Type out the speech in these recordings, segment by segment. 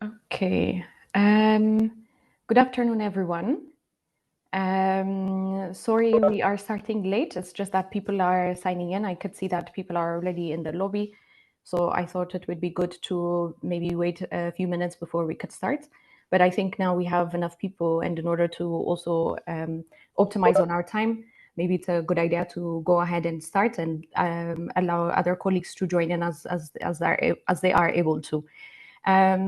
Okay. Good afternoon, everyone. Sorry, we are starting late. It's just that people are signing in. I could see that people are already in the lobby. So I thought it would be good to maybe wait a few minutes before we could start. But I think now we have enough people, and in order to also optimize on our time, maybe it's a good idea to go ahead and start and allow other colleagues to join in as they are able to.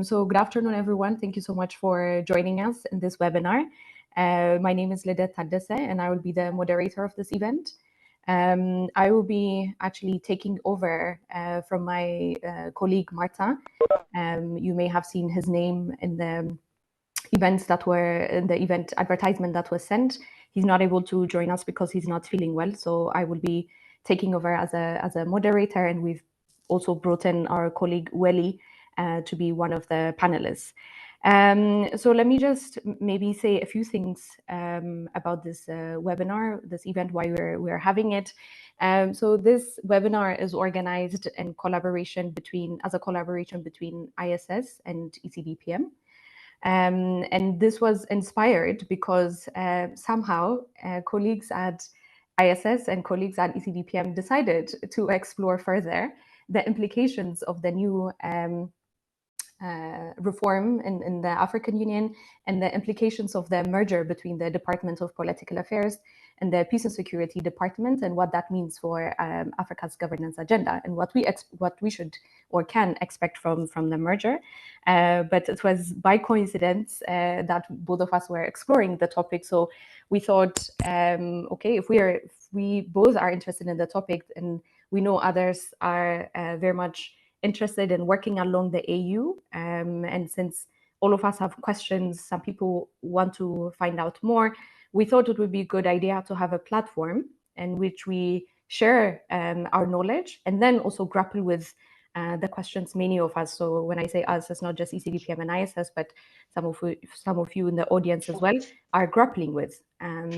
So good afternoon, everyone. Thank you so much for joining us in this webinar. My name is Lidet Taddese, and I will be the moderator of this event. I will be actually taking over from my colleague Marta. You may have seen his name in the event advertisement that was sent. He's not able to join us because he's not feeling well, so I will be taking over as a moderator, and we've also brought in our colleague Welly to be one of the panelists. So let me just maybe say a few things about this webinar, this event, why we're having it. So this webinar is organized in collaboration between ISS and ECDPM. And this was inspired because somehow colleagues at ISS and colleagues at ECDPM decided to explore further the implications of the new reform in the African Union and the implications of the merger between the Department of Political Affairs and the Peace and Security Department, and what that means for Africa's governance agenda, and what we should or can expect from the merger. But it was by coincidence that both of us were exploring the topic. So we thought, okay, if we both are interested in the topic, and we know others are very much interested in working along the AU, and since all of us have questions, some people want to find out more, we thought it would be a good idea to have a platform in which we share our knowledge and then also grapple with the questions many of us. So when I say us, it's not just ECDPM and ISS, but some of you in the audience as well are grappling with.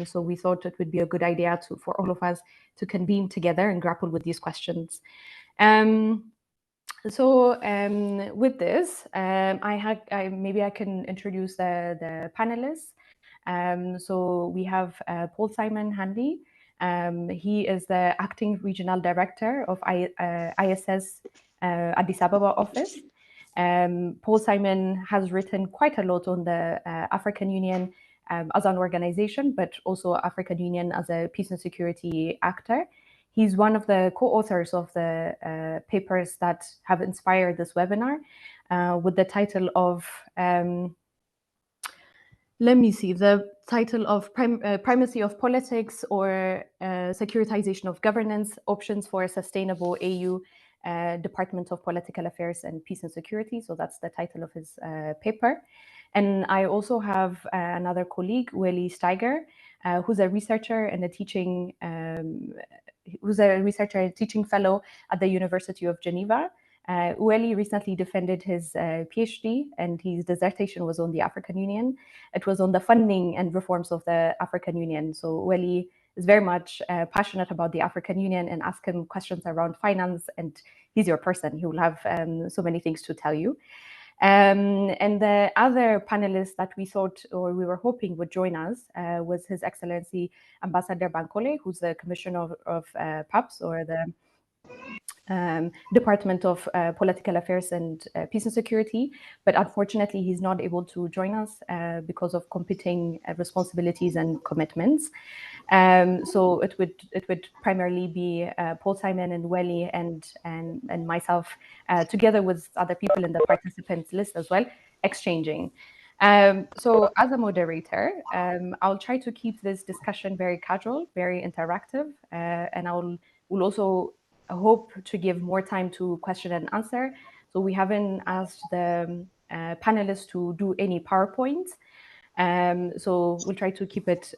So we thought it would be a good idea for all of us to convene together and grapple with these questions. With this, maybe I can introduce the panelists. So we have Paul Simon Handy. He is the acting regional director of ISS Addis Ababa office. Paul Simon has written quite a lot on the African Union as an organization, but also African Union as a peace and security actor. He's one of the co-authors of the papers that have inspired this webinar with the title of, let me see, the title of Primacy of Politics or Securitization of Governance, Options for a Sustainable AU Department of Political Affairs and Peace and Security. So that's the title of his paper. And I also have another colleague, Willy Steiger, who's a researcher and a teaching fellow at the University of Geneva. Willy recently defended his PhD, and his dissertation was on the African Union. It was on the funding and reforms of the African Union. So Willy is very much passionate about the African Union, and ask him questions around finance, and he's your person. He will have so many things to tell you. And the other panelist that we thought, or we were hoping would join us was His Excellency Ambassador Bankole, who's the Commissioner of PAPS, or the Department of Political Affairs and Peace and Security, but unfortunately he's not able to join us because of competing responsibilities and commitments. So it would primarily be Paul Simon and Willy and myself, together with other people in the participants list as well, exchanging. So as a moderator, I'll try to keep this discussion very casual, very interactive, and will also hope to give more time to question and answer. So we haven't asked the panelists to do any PowerPoints. So we'll try to keep it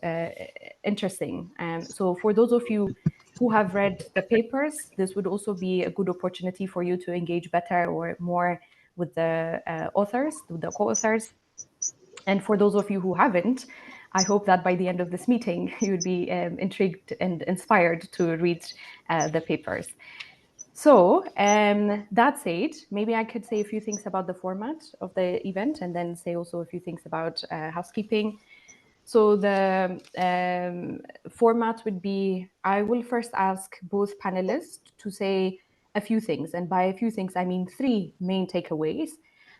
interesting. So for those of you who have read the papers, this would also be a good opportunity for you to engage better or more with the authors, with the co-authors. And for those of you who haven't, I hope that by the end of this meeting, you would be intrigued and inspired to read the papers. So that said, maybe I could say a few things about the format of the event, and then say also a few things about housekeeping. So the format would be, I will first ask both panelists to say a few things. And by a few things, I mean 3 main takeaways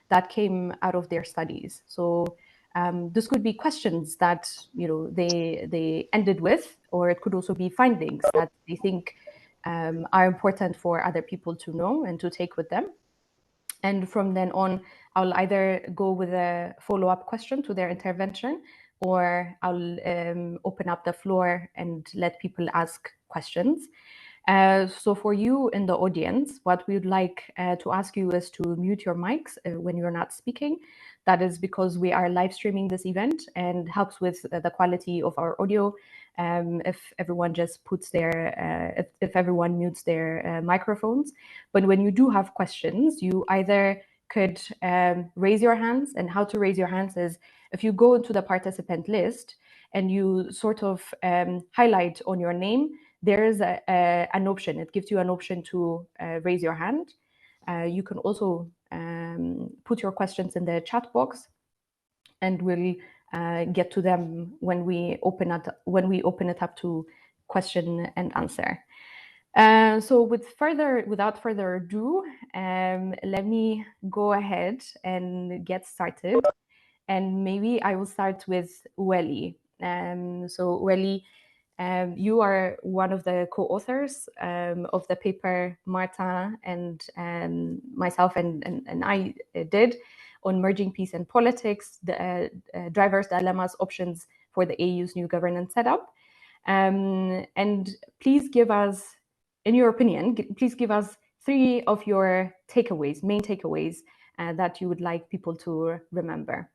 that came out of their studies. So this could be questions that they ended with, or it could also be findings that they think are important for other people to know and to take with them. And from then on, I'll either go with a follow-up question to their intervention, or I'll open up the floor and let people ask questions. So for you in the audience, what we would like to ask you is to mute your mics when you're not speaking. That is because we are live streaming this event, and helps with the quality of our audio if everyone just puts their, if everyone mutes their microphones. But when you do have questions, you either could raise your hands, and how to raise your hands is if you go into the participant list and you sort of highlight on your name, there is an option. It gives you an option to raise your hand. You can also put your questions in the chat box, and we'll get to them when we open it up to question and answer. So without further ado, let me go ahead and get started. And maybe I will start with Willy. So Willy, you are one of the co-authors of the paper Marta and myself and I did on merging peace and politics, the drivers, dilemmas, options for the AU's new governance setup. And please give us, in your opinion, please give us 3 of your takeaways, main takeaways that you would like people to remember.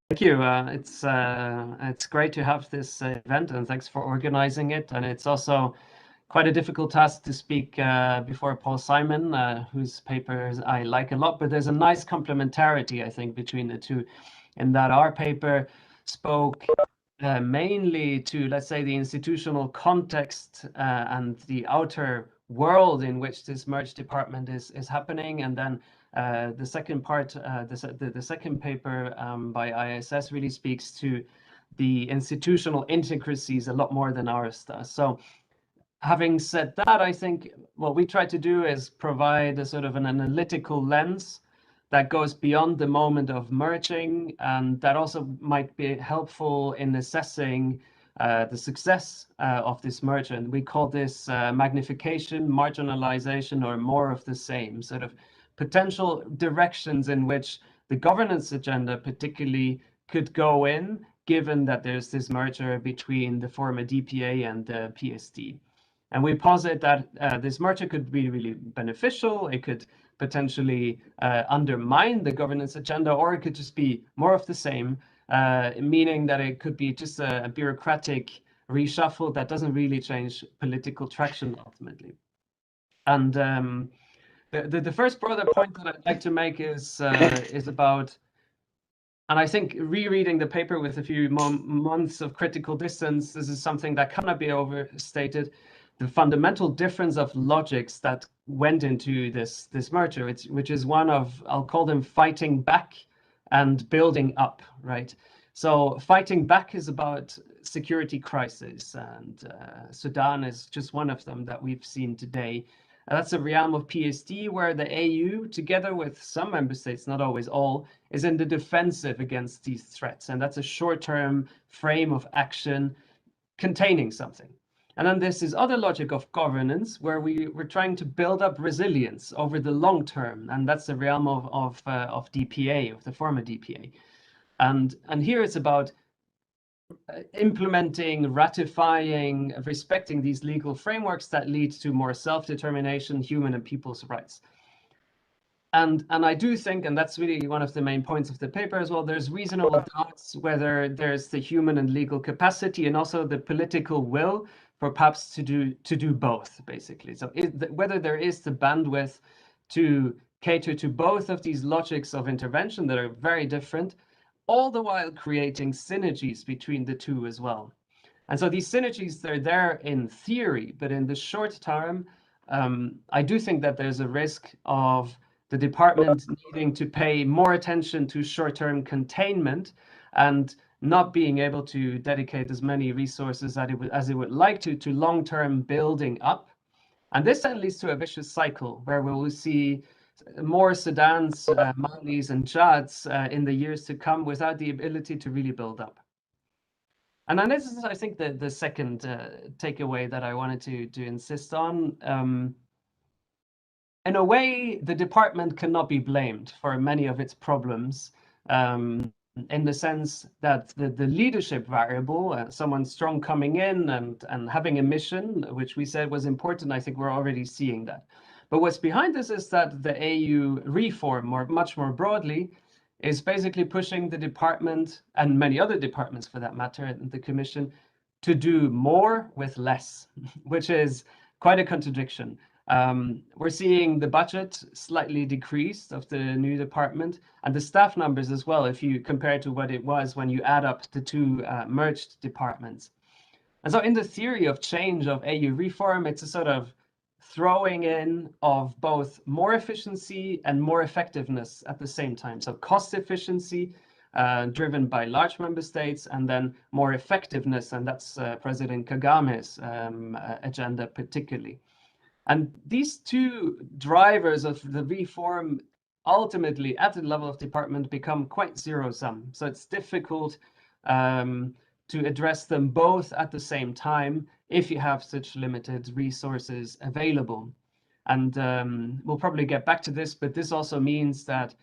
Thank you. It's great to have this event, and thanks for organizing it. And it's also quite a difficult task to speak before Paul Simon, whose papers I like a lot. But there's a nice complementarity, I think, between the two, in that our paper spoke mainly to, let's say, the institutional context and the outer world in which this merged department is happening, and then the second part, the second paper by ISS really speaks to the institutional intricacies a lot more than ours does. So having said that, I think what we try to do is provide a sort of an analytical lens that goes beyond the moment of merging, and that also might be helpful in assessing the success of this merger. And we call this magnification, marginalization, or more of the same, sort of potential directions in which the governance agenda particularly could go in, given that there's this merger between the former DPA and the PSD. And we posit that this merger could be really beneficial. It could potentially undermine the governance agenda, or it could just be more of the same, meaning that it could be just a bureaucratic reshuffle that doesn't really change political traction ultimately. And the first broader point that I'd like to make is about, and I think rereading the paper with a few months of critical distance, this is something that cannot be overstated. The fundamental difference of logics that went into this merger, which is one of, I'll call them fighting back and building up, right? So fighting back is about security crisis, and Sudan is just one of them that we've seen today. That's a realm of PSD where the AU, together with some member states, not always all, is in the defensive against these threats. And that's a short-term frame of action containing something. And then there's this other logic of governance where we're trying to build up resilience over the long term. And that's the realm of DPA, of the former DPA. And here it's about implementing, ratifying, respecting these legal frameworks that lead to more self-determination, human and people's rights. And I do think, and that's really one of the main points of the paper as well, there's reasonable doubts whether there's the human and legal capacity and also the political will for PAPS to do both, basically. So whether there is the bandwidth to cater to both of these logics of intervention that are very different, all the while creating synergies between the two as well. And so these synergies, they're there in theory, but in the short term, I do think that there's a risk of the department needing to pay more attention to short-term containment and not being able to dedicate as many resources as it would like to long-term building up. And this then leads to a vicious cycle where we will see more Sudans, Malis, and Chads in the years to come without the ability to really build up. And then this is, I think, the second takeaway that I wanted to insist on. In a way, the department cannot be blamed for many of its problems, in the sense that the leadership variable, someone strong coming in and having a mission, which we said was important, I think we're already seeing that. But what's behind this is that the AU reform, or much more broadly, is basically pushing the department, and many other departments for that matter, and the Commission, to do more with less, which is quite a contradiction. We're seeing the budget slightly decreased of the new department, and the staff numbers as well, if you compare to what it was when you add up the two merged departments. And so in the theory of change of AU reform, it's a sort of throwing in of both more efficiency and more effectiveness at the same time. So cost efficiency driven by large member states, and then more effectiveness, and that's President Kagame's agenda particularly. And these two drivers of the reform ultimately at the level of department become quite zero-sum. So it's difficult to address them both at the same time if you have such limited resources available. And we'll probably get back to this, but this also means that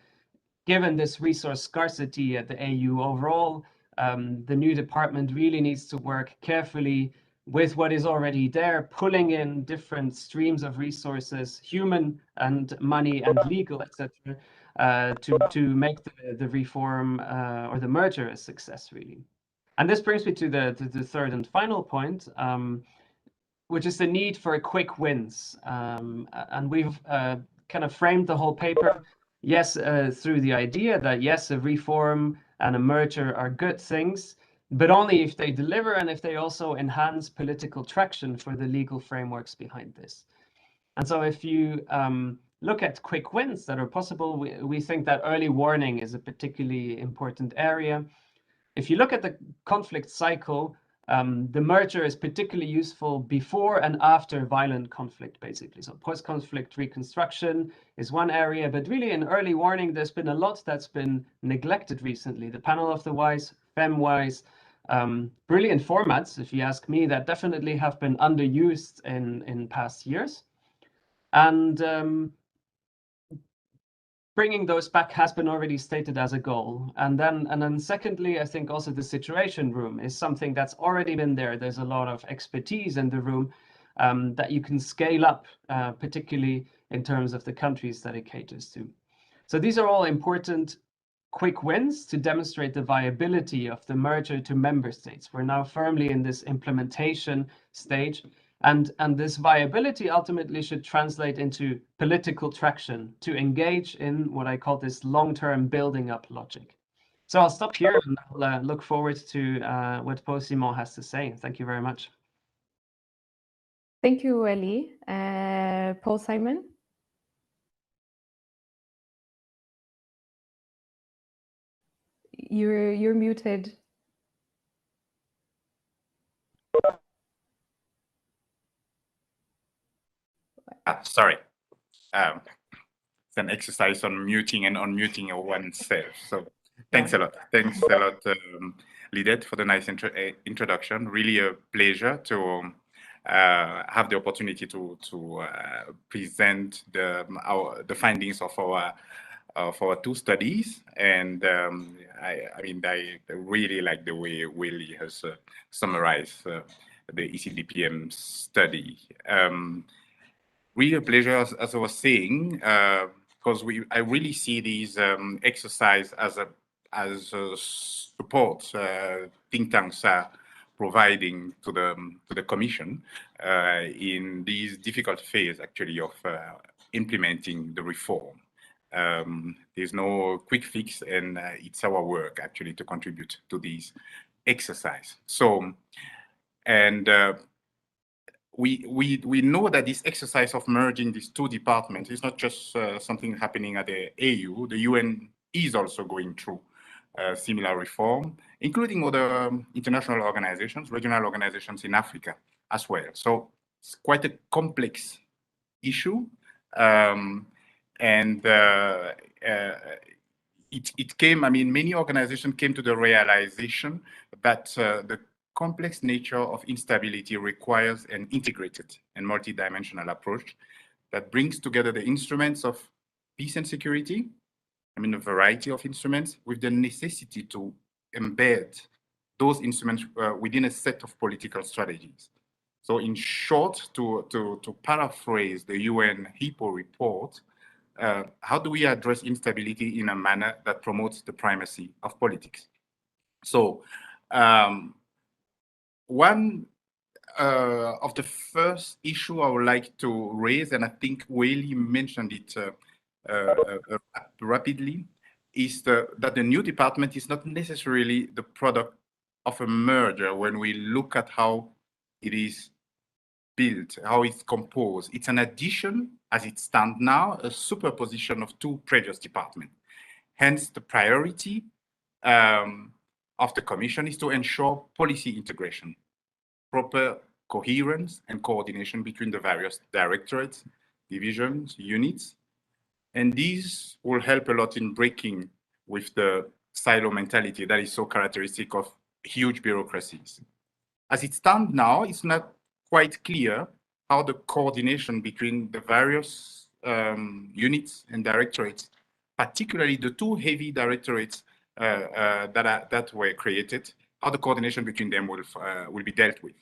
given this resource scarcity at the AU overall, the new department really needs to work carefully with what is already there, pulling in different streams of resources, human and money and legal, etc., to make the reform or the merger a success, really. And this brings me to the third and final point, which is the need for quick wins. And we've kind of framed the whole paper, yes, through the idea that, yes, a reform and a merger are good things, but only if they deliver and if they also enhance political traction for the legal frameworks behind this. And so if you look at quick wins that are possible, we think that early warning is a particularly important area. If you look at the conflict cycle, the merger is particularly useful before and after violent conflict, basically. So post-conflict reconstruction is one area, but really in early warning, there's been a lot that's been neglected recently. The panel of the wise, FemWise, brilliant formats, if you ask me, that definitely have been underused in past years. And bringing those back has been already stated as a goal. And then secondly, I think also the situation room is something that's already been there. There's a lot of expertise in the room that you can scale up, particularly in terms of the countries that it caters to. So these are all important quick wins to demonstrate the viability of the merger to member states. We're now firmly in this implementation stage. And this viability ultimately should translate into political traction to engage in what I call this long-term building up logic. So I'll stop here and I'll look forward to what Paul Simon has to say. Thank you very much. Thank you, Ellie. Paul Simon? You're muted. Sorry. It's an exercise on muting and unmuting oneself. So thanks a lot. Thanks a lot, Lidette, for the nice introduction. Really a pleasure to have the opportunity to present the findings of our two studies. And I really like the way Willie has summarized the ECDPM study. Really a pleasure, as I was saying, because I really see these exercise as a support think tanks are providing to the Commission in these difficult phase actually of implementing the reform. There's no quick fix, and it's our work actually to contribute to these exercise. So, and we know that this exercise of merging these two departments is not just something happening at the AU. The UN is also going through similar reform, including other international organizations, regional organizations in Africa as well. So it's quite a complex issue. It came, many organizations came to the realization that the complex nature of instability requires an integrated and multidimensional approach that brings together the instruments of peace and security, a variety of instruments, with the necessity to embed those instruments within a set of political strategies. So in short, to paraphrase the UN HIPPO report, how do we address instability in a manner that promotes the primacy of politics? So one of the first issue I would like to raise, and I think Willie mentioned it rapidly, is that the new department is not necessarily the product of a merger when we look at how it is built, how it's composed. It's an addition, as it stands now, a superposition of two previous departments. Hence, the priority of the Commission is to ensure policy integration, proper coherence and coordination between the various directorates, divisions, units. And these will help a lot in breaking with the silo mentality that is so characteristic of huge bureaucracies. As it stands now, it's not quite clear how the coordination between the various units and directorates, particularly the two heavy directorates that were created, how the coordination between them will be dealt with.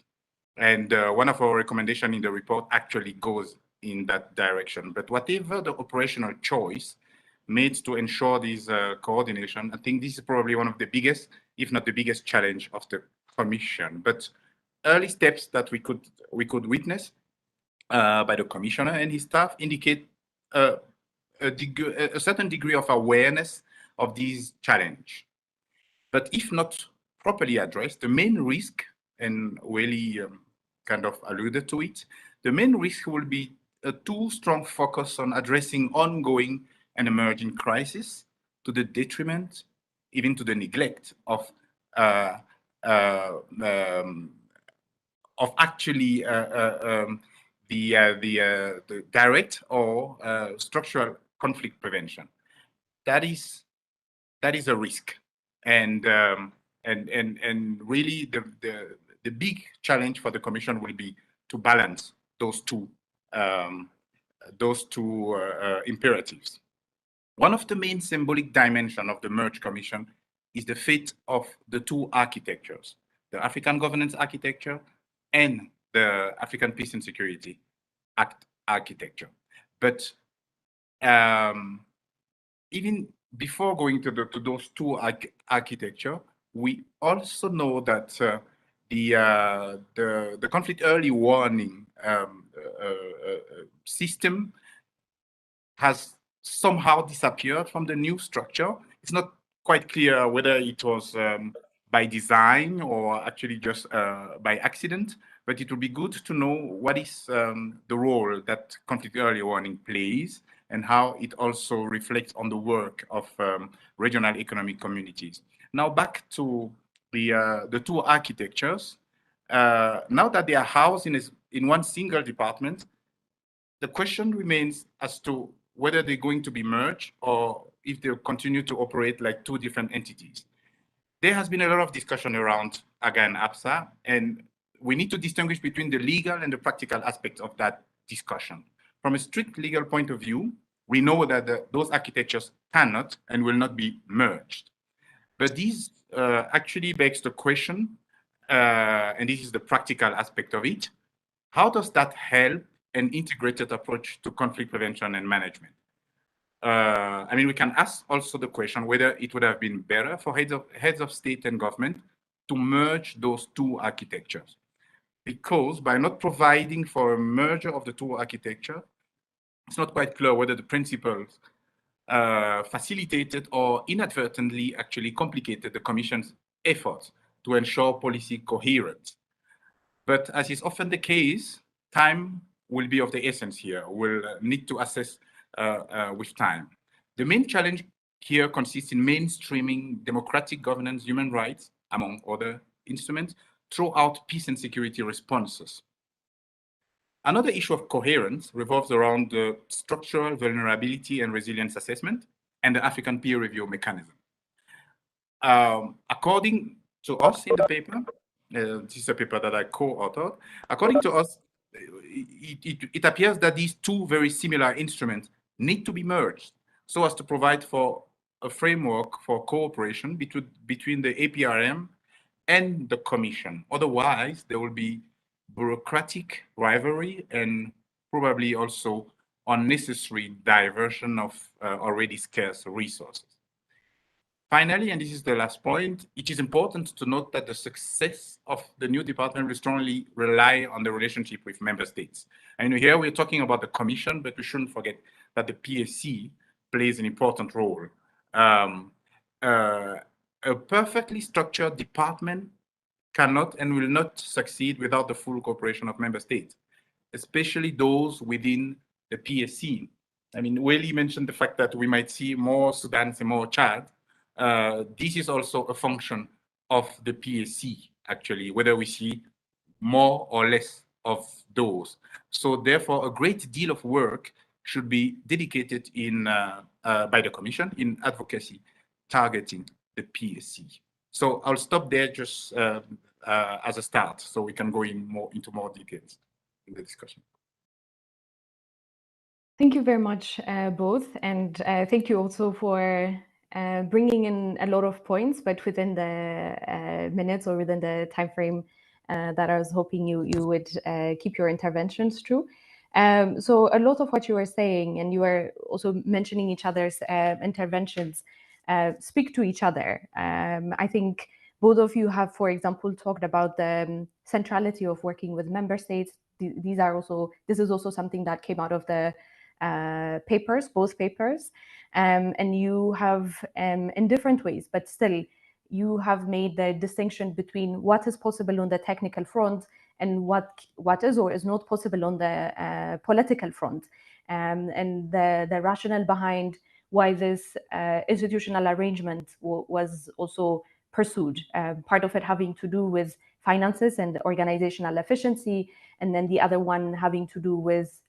And one of our recommendations in the report actually goes in that direction. But whatever the operational choice, made to ensure this coordination. I think this is probably one of the biggest, if not the biggest challenge of the Commission. But early steps that we could witness by the Commissioner and his staff indicate a certain degree of awareness of this challenge. But if not properly addressed, the main risk, and Willie kind of alluded to it, the main risk will be a too strong focus on addressing ongoing and emerging crises to the detriment, even to the neglect of actually the direct or structural conflict prevention. That is a risk, and really the big challenge for the Commission will be to balance those two imperatives. One of the main symbolic dimensions of the Merge Commission is the fate of the two architectures, the African governance architecture and the African Peace and Security architecture. But even before going to those two architecture, we also know that the conflict early warning system has somehow disappeared from the new structure. It's not quite clear whether it was by design or actually just by accident, but it would be good to know what is the role that conflict early warning plays and how it also reflects on the work of regional economic communities. Now back to the two architectures. Now that they are housed in one single department, the question remains as to whether they're going to be merged or if they'll continue to operate like two different entities. There has been a lot of discussion around AGA and APSA, and we need to distinguish between the legal and the practical aspects of that discussion. From a strict legal point of view, we know that those architectures cannot and will not be merged. But this actually begs the question, and this is the practical aspect of it, how does that help an integrated approach to conflict prevention and management? I mean, we can ask also the question whether it would have been better for heads of state and government to merge those two architectures. Because by not providing for a merger of the two architectures, it's not quite clear whether the principles facilitated or inadvertently actually complicated the Commission's efforts to ensure policy coherence. But as is often the case, time will be of the essence here. We'll need to assess with time. The main challenge here consists in mainstreaming democratic governance, human rights, among other instruments, throughout peace and security responses. Another issue of coherence revolves around the structural vulnerability and resilience assessment and the African peer review mechanism. According to us in the paper, this is a paper that I co-authored, according to us, it appears that these two very similar instruments need to be merged so as to provide for a framework for cooperation between the APRM and the Commission. Otherwise, there will be bureaucratic rivalry and probably also unnecessary diversion of already scarce resources. Finally, and this is the last point, it is important to note that the success of the new department will strongly rely on the relationship with member states. And here we're talking about the Commission, but we shouldn't forget that the PSC plays an important role. A perfectly structured department cannot and will not succeed without the full cooperation of member states, especially those within the PSC. I mean, Willie mentioned the fact that we might see more Sudan and more Chad. This is also a function of the PSC, actually, whether we see more or less of those. So therefore, a great deal of work should be dedicated by the Commission in advocacy targeting the PSC. So I'll stop there just as a start, so we can go into more details in the discussion. Thank you very much, both, and thank you also for bringing in a lot of points, but within the minutes or within the time frame that I was hoping you would keep your interventions to. So a lot of what you were saying, and you were also mentioning each other's interventions, speak to each other. I think both of you have, for example, talked about the centrality of working with member states. This is also something that came out of the papers, both papers, and you have in different ways, but still you have made the distinction between what is possible on the technical front and what is or is not possible on the political front, and the rationale behind why this institutional arrangement was also pursued. Part of it having to do with finances and organizational efficiency, and then the other one having to do with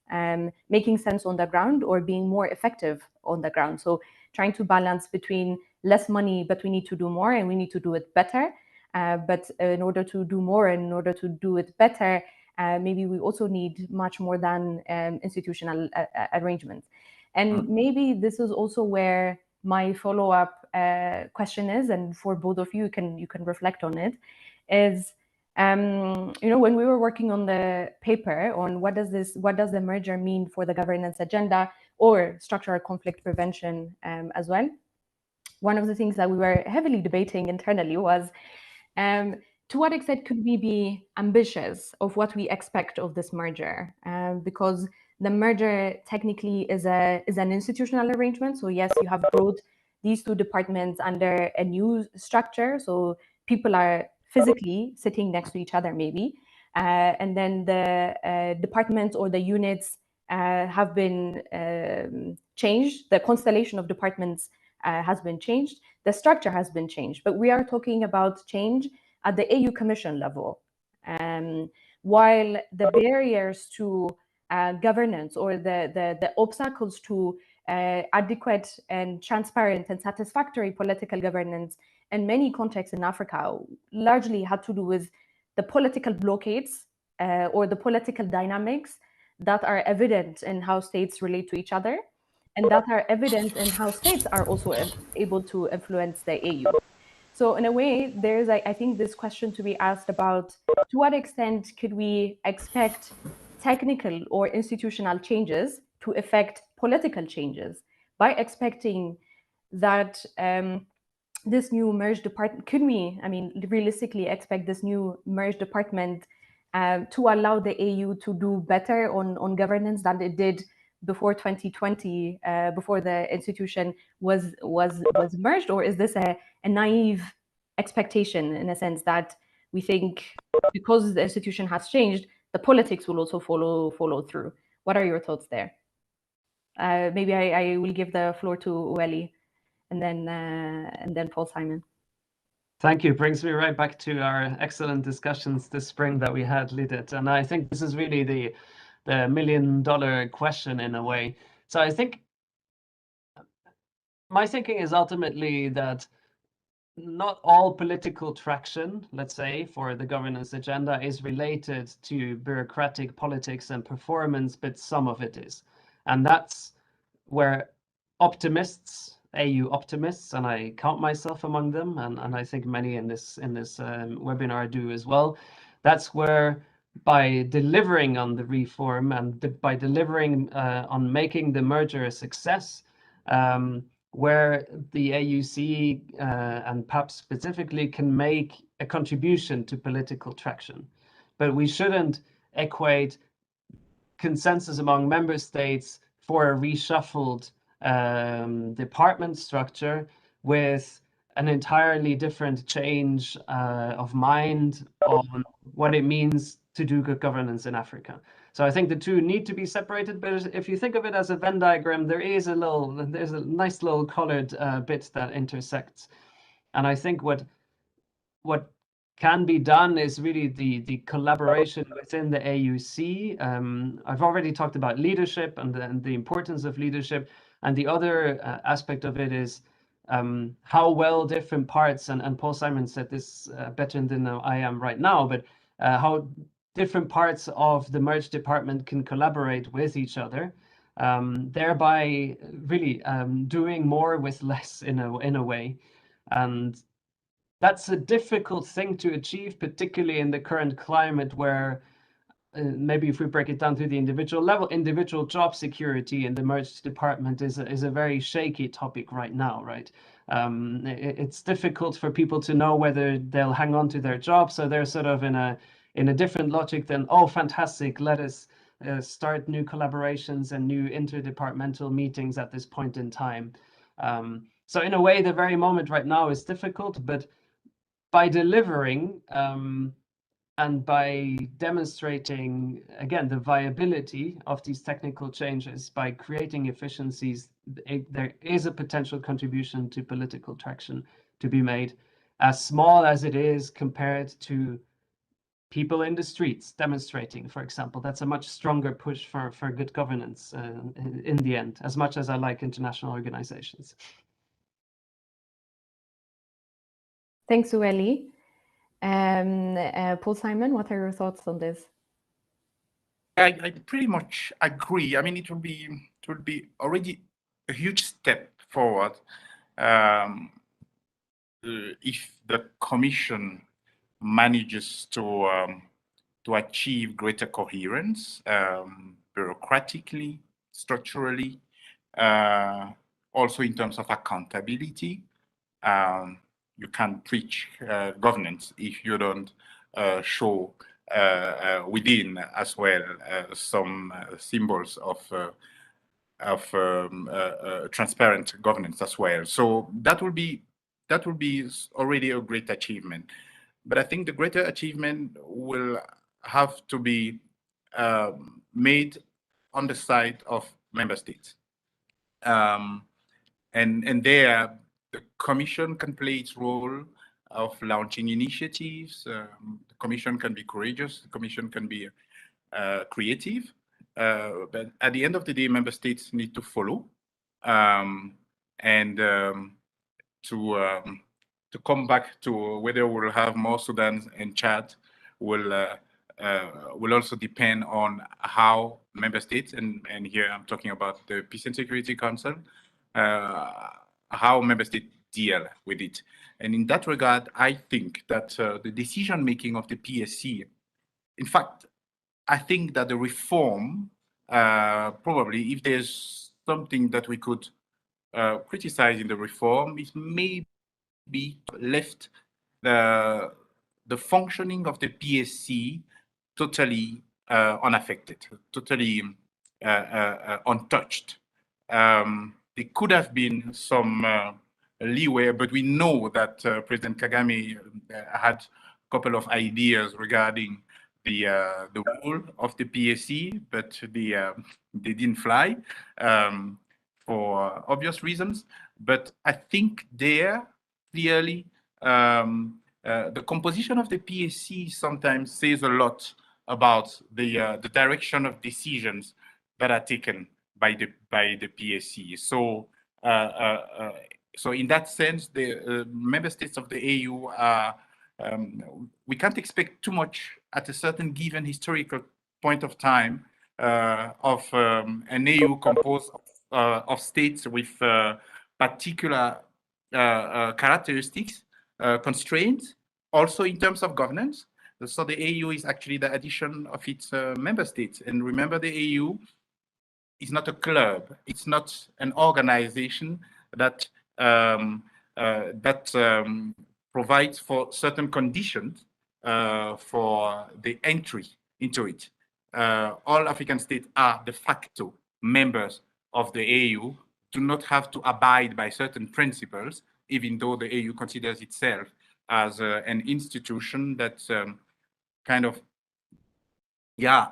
making sense on the ground or being more effective on the ground. So trying to balance between less money, but we need to do more and we need to do it better. But in order to do more and in order to do it better, maybe we also need much more than institutional arrangements. And maybe this is also where my follow-up question is, and for both of you, you can reflect on it, is when we were working on the paper on what does the merger mean for the governance agenda or structural conflict prevention as well, one of the things that we were heavily debating internally was to what extent could we be ambitious of what we expect of this merger? Because the merger technically is an institutional arrangement. So yes, you have brought these two departments under a new structure. So people are physically sitting next to each other, maybe. And then the departments or the units have been changed. The constellation of departments has been changed. The structure has been changed. But we are talking about change at the AU Commission level. While the barriers to governance or the obstacles to adequate and transparent and satisfactory political governance in many contexts in Africa largely had to do with the political blockades or the political dynamics that are evident in how states relate to each other, and that are evident in how states are also able to influence the AU. So in a way, there's, I think, this question to be asked about to what extent could we expect technical or institutional changes to affect political changes by expecting that this new merged department, could we, realistically expect this new merged department to allow the AU to do better on governance than it did before 2020, before the institution was merged? Or is this a naive expectation, in a sense, that we think because the institution has changed, the politics will also follow through? What are your thoughts there? Maybe I will give the floor to Ueli and then Paul Simon. Thank you. Brings me right back to our excellent discussions this spring that we had, Lidit. And I think this is really the $1 million question in a way. So I think my thinking is ultimately that not all political traction, let's say, for the governance agenda is related to bureaucratic politics and performance, but some of it is. And that's where optimists, AU optimists, and I count myself among them, and I think many in this webinar do as well. That's where, by delivering on the reform and by delivering on making the merger a success, where the AUC and PAPS specifically can make a contribution to political traction. But we shouldn't equate consensus among member states for a reshuffled department structure with an entirely different change of mind on what it means to do good governance in Africa. So I think the two need to be separated, but if you think of it as a Venn diagram, there's a nice little colored bit that intersects. And I think what can be done is really the collaboration within the AUC. I've already talked about leadership and the importance of leadership. And the other aspect of it is how well different parts, and Paul Simon said this better than I am right now, but how different parts of the merged department can collaborate with each other, thereby really doing more with less in a way. And that's a difficult thing to achieve, particularly in the current climate where maybe if we break it down to the individual level, individual job security in the merged department is a very shaky topic right now, right? It's difficult for people to know whether they'll hang on to their job, so they're sort of in a different logic than, oh, fantastic, let us start new collaborations and new interdepartmental meetings at this point in time. So in a way, the very moment right now is difficult, but by delivering and by demonstrating, again, the viability of these technical changes, by creating efficiencies, there is a potential contribution to political traction to be made, as small as it is compared to people in the streets demonstrating, for example. That's a much stronger push for good governance in the end, as much as I like international organizations. Thanks, Ueli. Paul Simon, what are your thoughts on this? I pretty much agree. I mean, it will be already a huge step forward if the Commission manages to achieve greater coherence, bureaucratically, structurally, also in terms of accountability. You can't preach governance if you don't show within as well some symbols of transparent governance as well. So that will be already a great achievement. But I think the greater achievement will have to be made on the side of member states. And there, the Commission can play its role of launching initiatives. The Commission can be courageous. The Commission can be creative. But at the end of the day, member states need to follow and to come back to whether we'll have more Sudan and Chad will also depend on how member states, and here I'm talking about the Peace and Security Council, how member states deal with it. And in that regard, I think that the decision-making of the PSC, in fact, I think that the reform, probably, if there's something that we could criticize in the reform, is maybe left the functioning of the PSC totally unaffected, totally untouched. There could have been some leeway, but we know that President Kagame had a couple of ideas regarding the role of the PSC, but they didn't fly for obvious reasons. But I think there, clearly, the composition of the PSC sometimes says a lot about the direction of decisions that are taken by the PSC. So, so in that sense, the member states of the AU are. We can't expect too much at a certain given historical point of time of an AU composed of states with particular characteristics, constraints, also in terms of governance. So the AU is actually the addition of its member states. And remember, the AU is not a club. It's not an organization that provides for certain conditions for the entry into it. All African states are de facto members of the AU, do not have to abide by certain principles, even though the AU considers itself as an institution that kind of,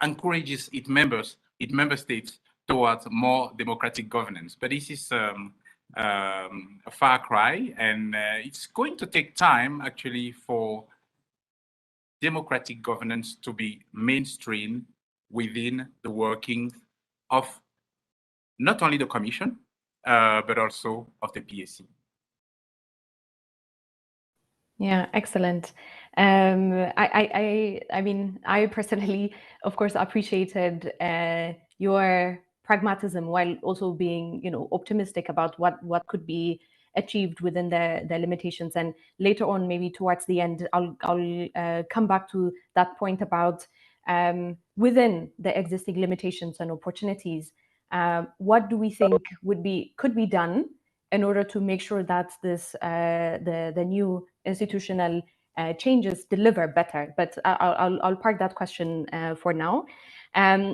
encourages its member states towards more democratic governance. But this is a far cry, and it's going to take time actually for democratic governance to be mainstream within the working of not only the Commission, but also of the PSC. Yeah, excellent. I mean, I personally, of course, appreciated your pragmatism while also being, optimistic about what could be achieved within the limitations. And later on, maybe towards the end, I'll come back to that point about within the existing limitations and opportunities, what do we think could be done in order to make sure that the new institutional changes deliver better? But I'll park that question for now.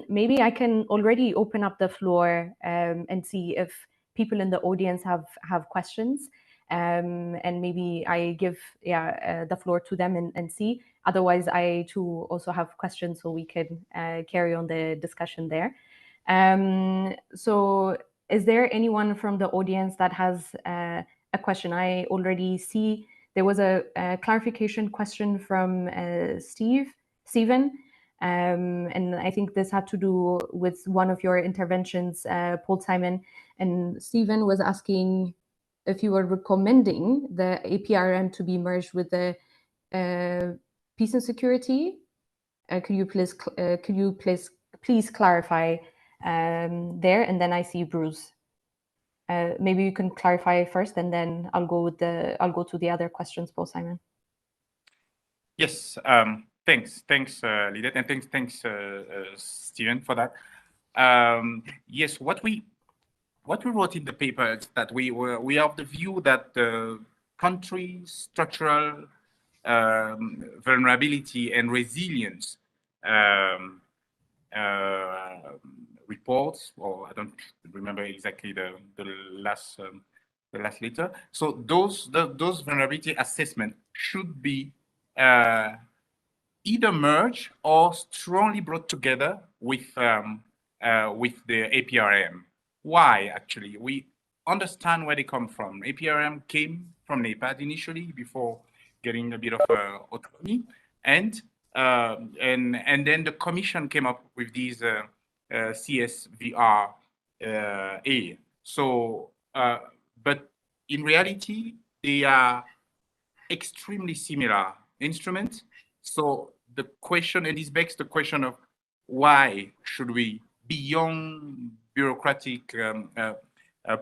Maybe I can already open up the floor and see if people in the audience have questions. And maybe I give the floor to them and see. Otherwise, I too also have questions, so we can carry on the discussion there. So is there anyone from the audience that has a question? I already see there was a clarification question from Stephen. And I think this had to do with one of your interventions, Paul Simon. And Stephen was asking if you were recommending the APRM to be merged with the peace and security. Could you please clarify there? And then I see Bruce. Maybe you can clarify first, and then I'll go to the other questions, Paul Simon. Yes. Thanks, Lidette, and thanks, Stephen, for that. Yes, what we wrote in the paper is that we have the view that the country's structural vulnerability and resilience reports, or I don't remember exactly the last letter. So those vulnerability assessment should be either merged or strongly brought together with the APRM. Why, actually? We understand where they come from. APRM came from NEPAD initially before getting a bit of autonomy, and then the Commission came up with these CSVR-A. So, but in reality, they are extremely similar instruments. So the question, and this begs the question of why should we, beyond bureaucratic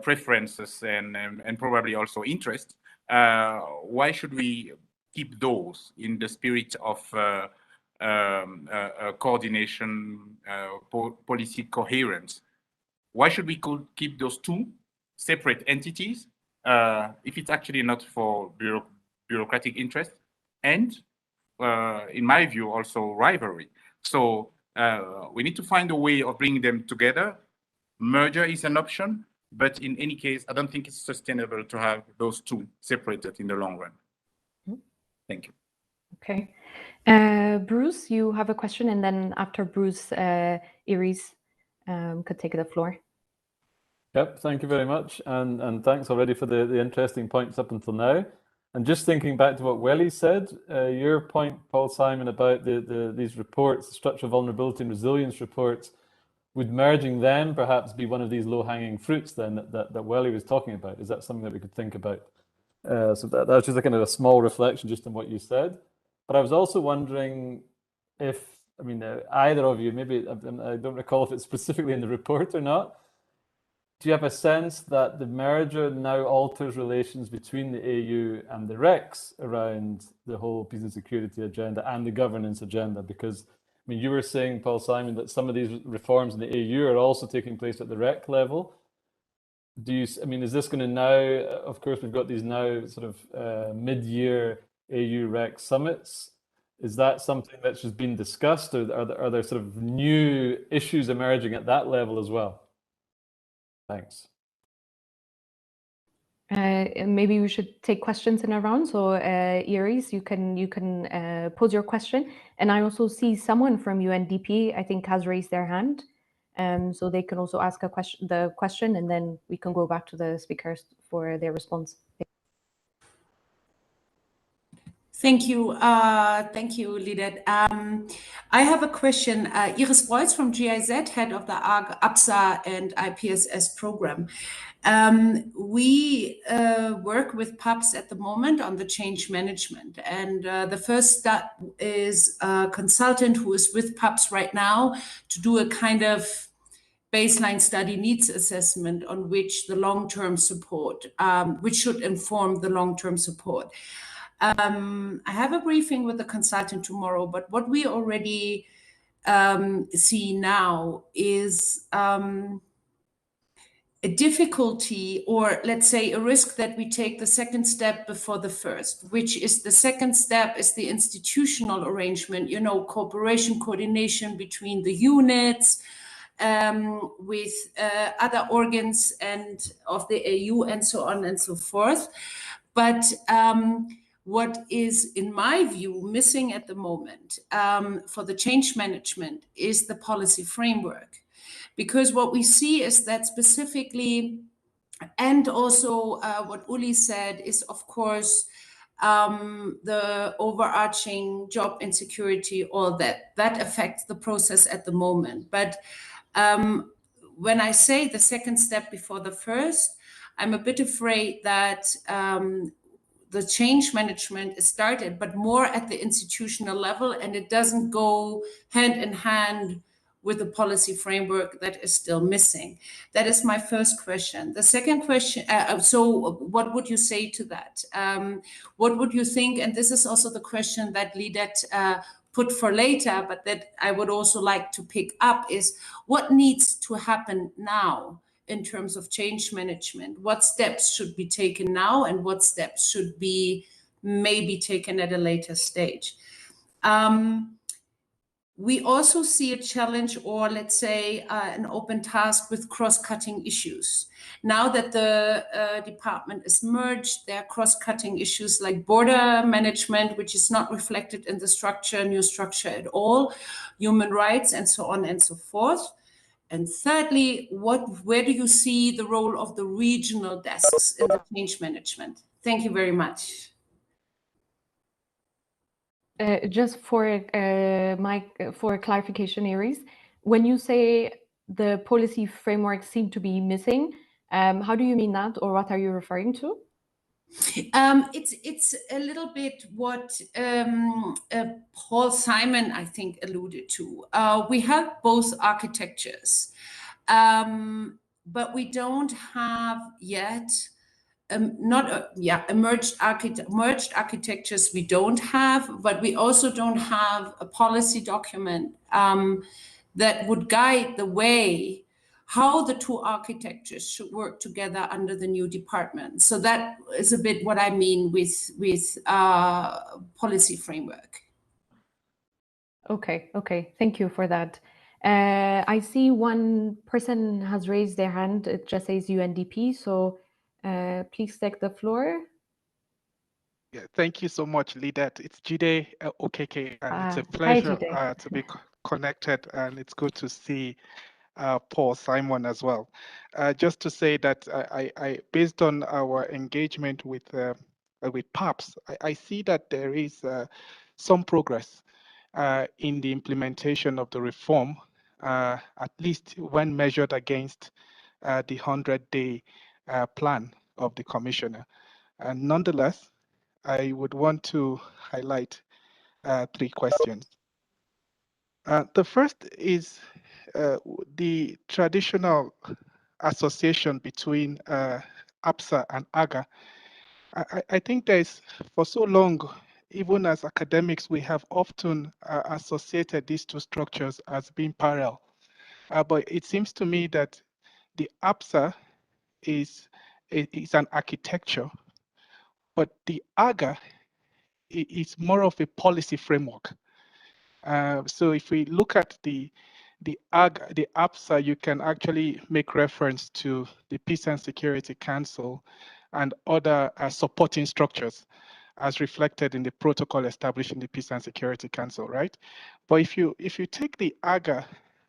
preferences and probably also interest, why should we keep those in the spirit of coordination, policy coherence? Why should we keep those two separate entities if it's actually not for bureaucratic interest and, in my view, also rivalry? So we need to find a way of bringing them together. Merger is an option, but in any case, I don't think it's sustainable to have those two separated in the long run. Thank you. Okay. Bruce, you have a question, and then after Bruce, Iris could take the floor. Yep, thank you very much. And thanks already for the interesting points up until now. And just thinking back to what Welly said, your point, Paul Simon, about these reports, the structural vulnerability and resilience reports, would merging them perhaps be one of these low-hanging fruits then that Welly was talking about? Is that something that we could think about? So that was just a kind of a small reflection just on what you said. But I was also wondering if, I mean, either of you, maybe, I don't recall if it's specifically in the report or not, do you have a sense that the merger now alters relations between the AU and the RECs around the whole peace and security agenda and the governance agenda? Because, I mean, you were saying, Paul Simon, that some of these reforms in the AU are also taking place at the REC level. Do you, I mean, is this going to now, of course, we've got these now sort of mid-year AU REC summits. Is that something that's just been discussed, or are there sort of new issues emerging at that level as well? Thanks. Maybe we should take questions in a round. So Iris, you can pose your question. And I also see someone from UNDP, I think, has raised their hand. So they can also ask the question, and then we can go back to the speakers for their response. Thank you. Thank you, Lidette. I have a question. Iris Preuß from GIZ, head of the APSA and IPSS program. We work with PAPS at the moment on the change management. And the first step is a consultant who is with PAPS right now to do a kind of baseline study needs assessment on which the long-term support, which should inform the long-term support. I have a briefing with the consultant tomorrow, but what we already see now is a difficulty, or let's say a risk, that we take the second step before the first, which is the second step is the institutional arrangement, you know, cooperation, coordination between the units, with other organs and of the AU and so on and so forth. But what is, in my view, missing at the moment for the change management is the policy framework. Because what we see is that specifically, and also what Uli said, is of course the overarching job insecurity, all that affects the process at the moment. But when I say the second step before the first, I'm a bit afraid that the change management is started, but more at the institutional level, and it doesn't go hand in hand with the policy framework that is still missing. That is my first question. The second question, so what would you say to that? What would you think, and this is also the question that Lidet put for later, but that I would also like to pick up, is what needs to happen now in terms of change management? What steps should be taken now, and what steps should be maybe taken at a later stage? We also see a challenge, or let's say an open task, with cross-cutting issues. Now that the department is merged, there are cross-cutting issues like border management, which is not reflected in the structure, new structure at all, human rights, and so on and so forth. And thirdly, where do you see the role of the regional desks in the change management? Thank you very much. Just for for clarification, Iris, when you say the policy framework seemed to be missing, how do you mean that, or what are you referring to? It's a little bit what Paul Simon, I think, alluded to. We have both architectures, but we don't have yet merged architectures we don't have, but we also don't have a policy document that would guide the way how the two architectures should work together under the new department. So that is a bit what I mean with policy framework. Okay, thank you for that. I see one person has raised their hand. It just says UNDP, so please take the floor. Yeah, thank you so much, Lidet. It's Jide Okeke, and it's a pleasure to be connected, and it's good to see Paul Simon as well. Just to say that I based on our engagement with PAPS, I see that there is some progress in the implementation of the reform, at least when measured against the 100-day plan of the commissioner. And nonetheless, I would want to highlight 3 questions. The first is the traditional association between APSA and AGA. I think there's, for so long, even as academics, we have often associated these two structures as being parallel. But it seems to me that the APSA is an architecture, but the AGA is more of a policy framework. So if we look at the APSA, you can actually make reference to the Peace and Security Council and other supporting structures as reflected in the protocol establishing the Peace and Security Council, right? But if you take the AGA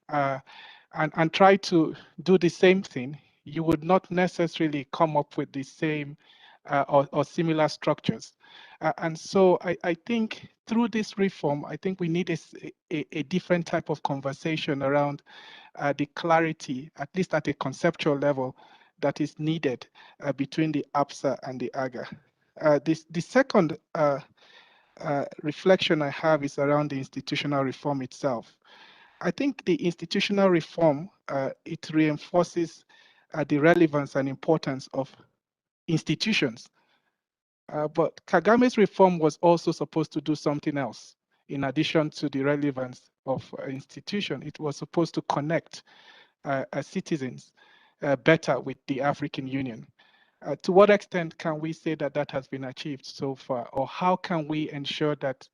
and try to do the same thing, you would not necessarily come up with the same or similar structures. And so I think through this reform, I think we need a different type of conversation around the clarity, at least at a conceptual level, that is needed between the APSA and the AGA. The second reflection I have is around the institutional reform itself. I think the institutional reform, it reinforces the relevance and importance of institutions. But Kagame's reform was also supposed to do something else. in addition to the relevance of institution, it was supposed to connect citizens better with the African Union. To what extent can we say that that has been achieved so far, or how can we ensure that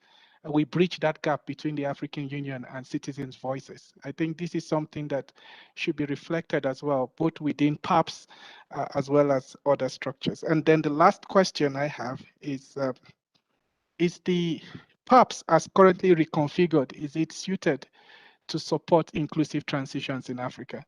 we bridge that gap between the African Union and citizens' voices? I think this is something that should be reflected as well, both within PAPS as well as other structures. And then the last question I have is the PAPS as currently reconfigured, is it suited to support inclusive transitions in Africa?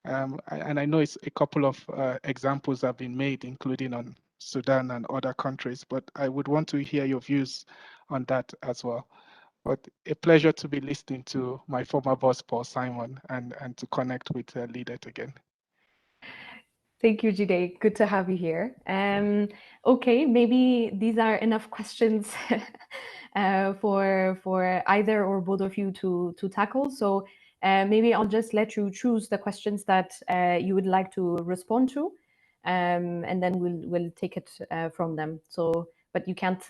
And I know it's a couple of examples have been made, including on Sudan and other countries, but I would want to hear your views on that as well. But a pleasure to be listening to my former boss, Paul Simon, and to connect with Lidet again. Thank you, Jide. Good to have you here. Okay, maybe these are enough questions for either or both of you to tackle. So maybe I'll just let you choose the questions that you would like to respond to, and then we'll take it from them. So, but you can't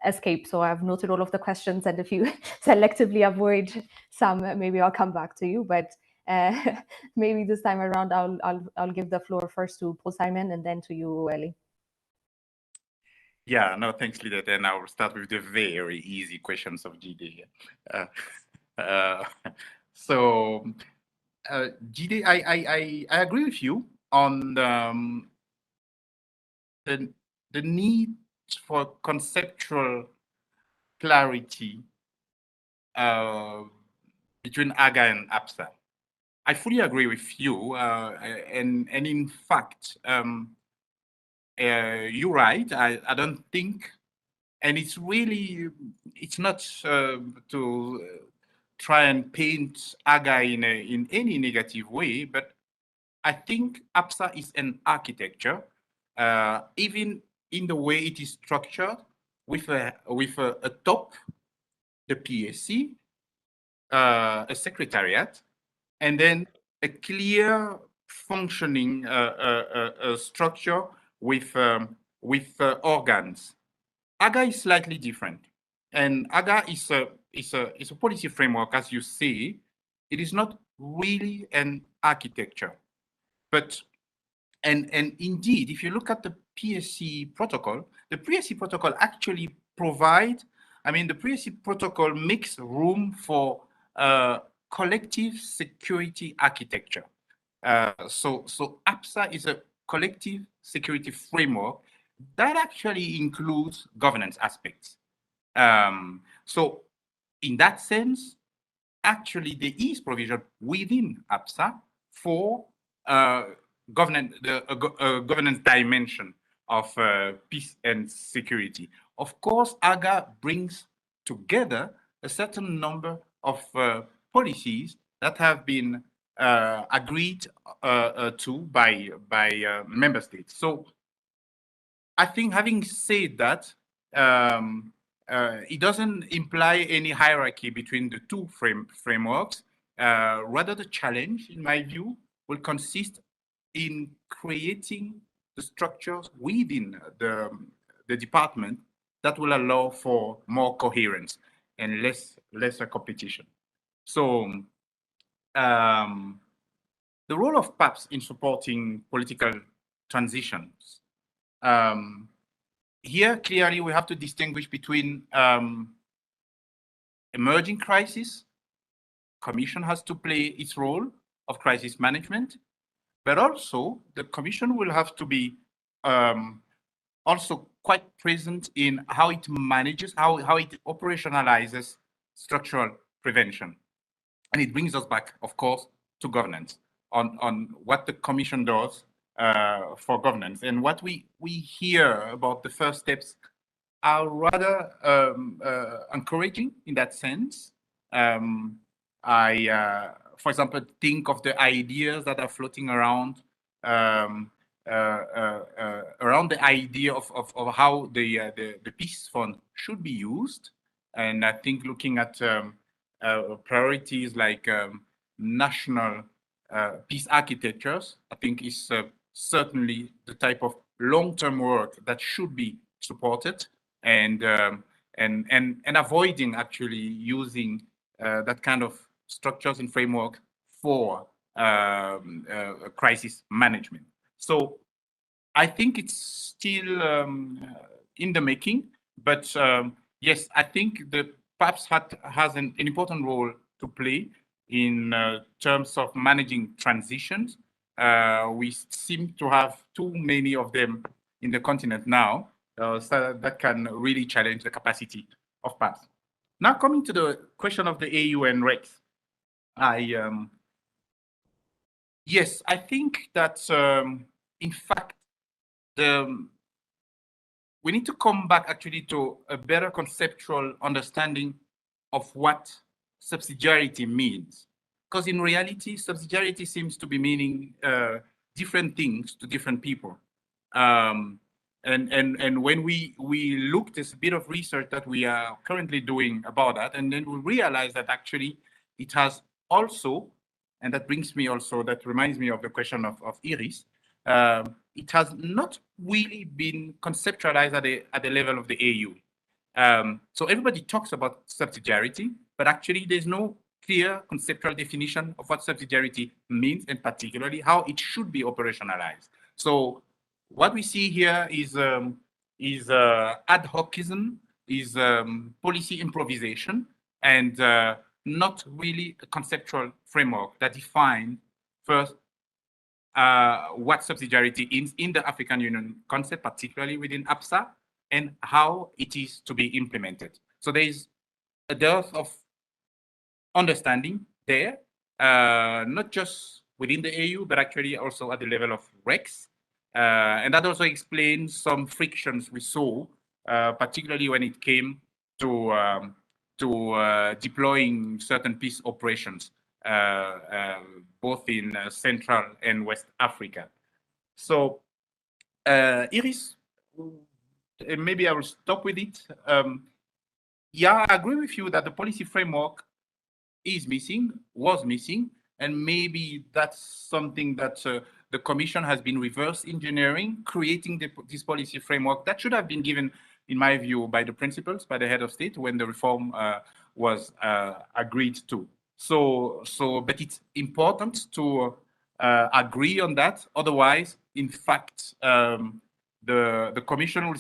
escape. So I've noted all of the questions, and if you selectively avoid some, maybe I'll come back to you. But maybe this time around, I'll give the floor first to Paul Simon and then to you, Ellie. Yeah, no, thanks, Lidet. And I'll start with the very easy questions of GD. GD, I agree with you on the need for conceptual clarity between AGA and APSA. I fully agree with you, and in fact, you're right. I don't think, and it's not to try and paint AGA in any negative way, but I think APSA is an architecture, even in the way it is structured, with a top, the PSC, a secretariat, and then a clear functioning structure with organs. AGA is slightly different, and AGA is a policy framework, as you say. It is not really an architecture, but and indeed, if you look at the PSC protocol, the PSC protocol actually provides. I mean, the PSC protocol makes room for collective security architecture. So APSA is a collective security framework that actually includes governance aspects. So in that sense, actually there is provision within APSA for governance dimension of peace and security. Of course, AGA brings together a certain number of policies that have been agreed to by member states. So I think, having said that, it doesn't imply any hierarchy between the two frameworks. Rather, the challenge, in my view, will consist in creating the structures within the department that will allow for more coherence and lesser competition. So the role of PAPS in supporting political transitions. Here, clearly, we have to distinguish between emerging crises. Commission has to play its role of crisis management, but also the Commission will have to be also quite present in how it manages, how it operationalizes structural prevention. And it brings us back, of course, to governance, on what the Commission does for governance. And what we hear about the first steps are rather encouraging in that sense. For example, think of the ideas that are floating around the idea of how the peace fund should be used. And I think looking at priorities like national peace architectures, I think is certainly the type of long-term work that should be supported. And and avoiding actually using that kind of structures and framework for crisis management. So I think it's still in the making, but yes, I think the PAPS has an important role to play in terms of managing transitions. We seem to have too many of them in the continent now, so that can really challenge the capacity of PAPS. Now, coming to the question of the AU and REX, yes, I think that in fact, we need to come back actually to a better conceptual understanding of what subsidiarity means. Because in reality, subsidiarity seems to be meaning different things to different people. And when we looked, there's a bit of research that we are currently doing about that, and then we realize that actually it has also, and that reminds me of the question of Iris, it has not really been conceptualized at the level of the AU. So everybody talks about subsidiarity, but actually there's no clear conceptual definition of what subsidiarity means, and particularly how it should be operationalized. So what we see here is ad hocism, is policy improvisation, and not really a conceptual framework that defines first what subsidiarity is in the African Union concept, particularly within APSA, and how it is to be implemented. So there is a dearth of understanding there, not just within the AU, but actually also at the level of REX. And that also explains some frictions we saw, particularly when it came to deploying certain peace operations, both in Central and West Africa. So, Iris, maybe I will stop with it. Yeah, I agree with you that the policy framework is missing, was missing, and maybe that's something that the Commission has been reverse engineering, creating this policy framework that should have been given, in my view, by the principals, by the head of state when the reform was agreed to. But it's important to agree on that. Otherwise, in fact, the Commission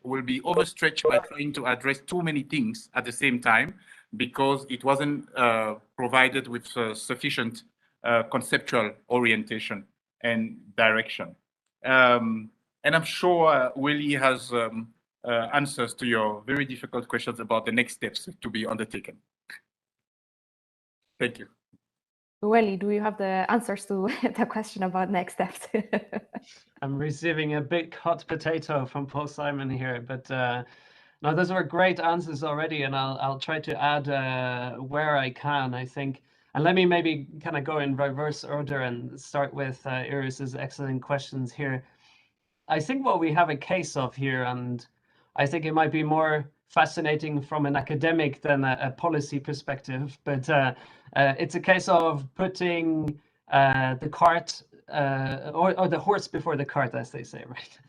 will be overstretched by trying to address too many things at the same time, because it wasn't provided with sufficient conceptual orientation and direction. And I'm sure Willie has answers to your very difficult questions about the next steps to be undertaken. Thank you. Willie, do you have the answers to the question about next steps? I'm receiving a big hot potato from Paul Simon here, but no, those were great answers already, and I'll try to add where I can, I think. And let me maybe kind of go in reverse order and start with Iris's excellent questions here. I think what we have a case of here, and I think it might be more fascinating from an academic than a policy perspective, but it's a case of putting the cart or the horse before the cart, as they say, right?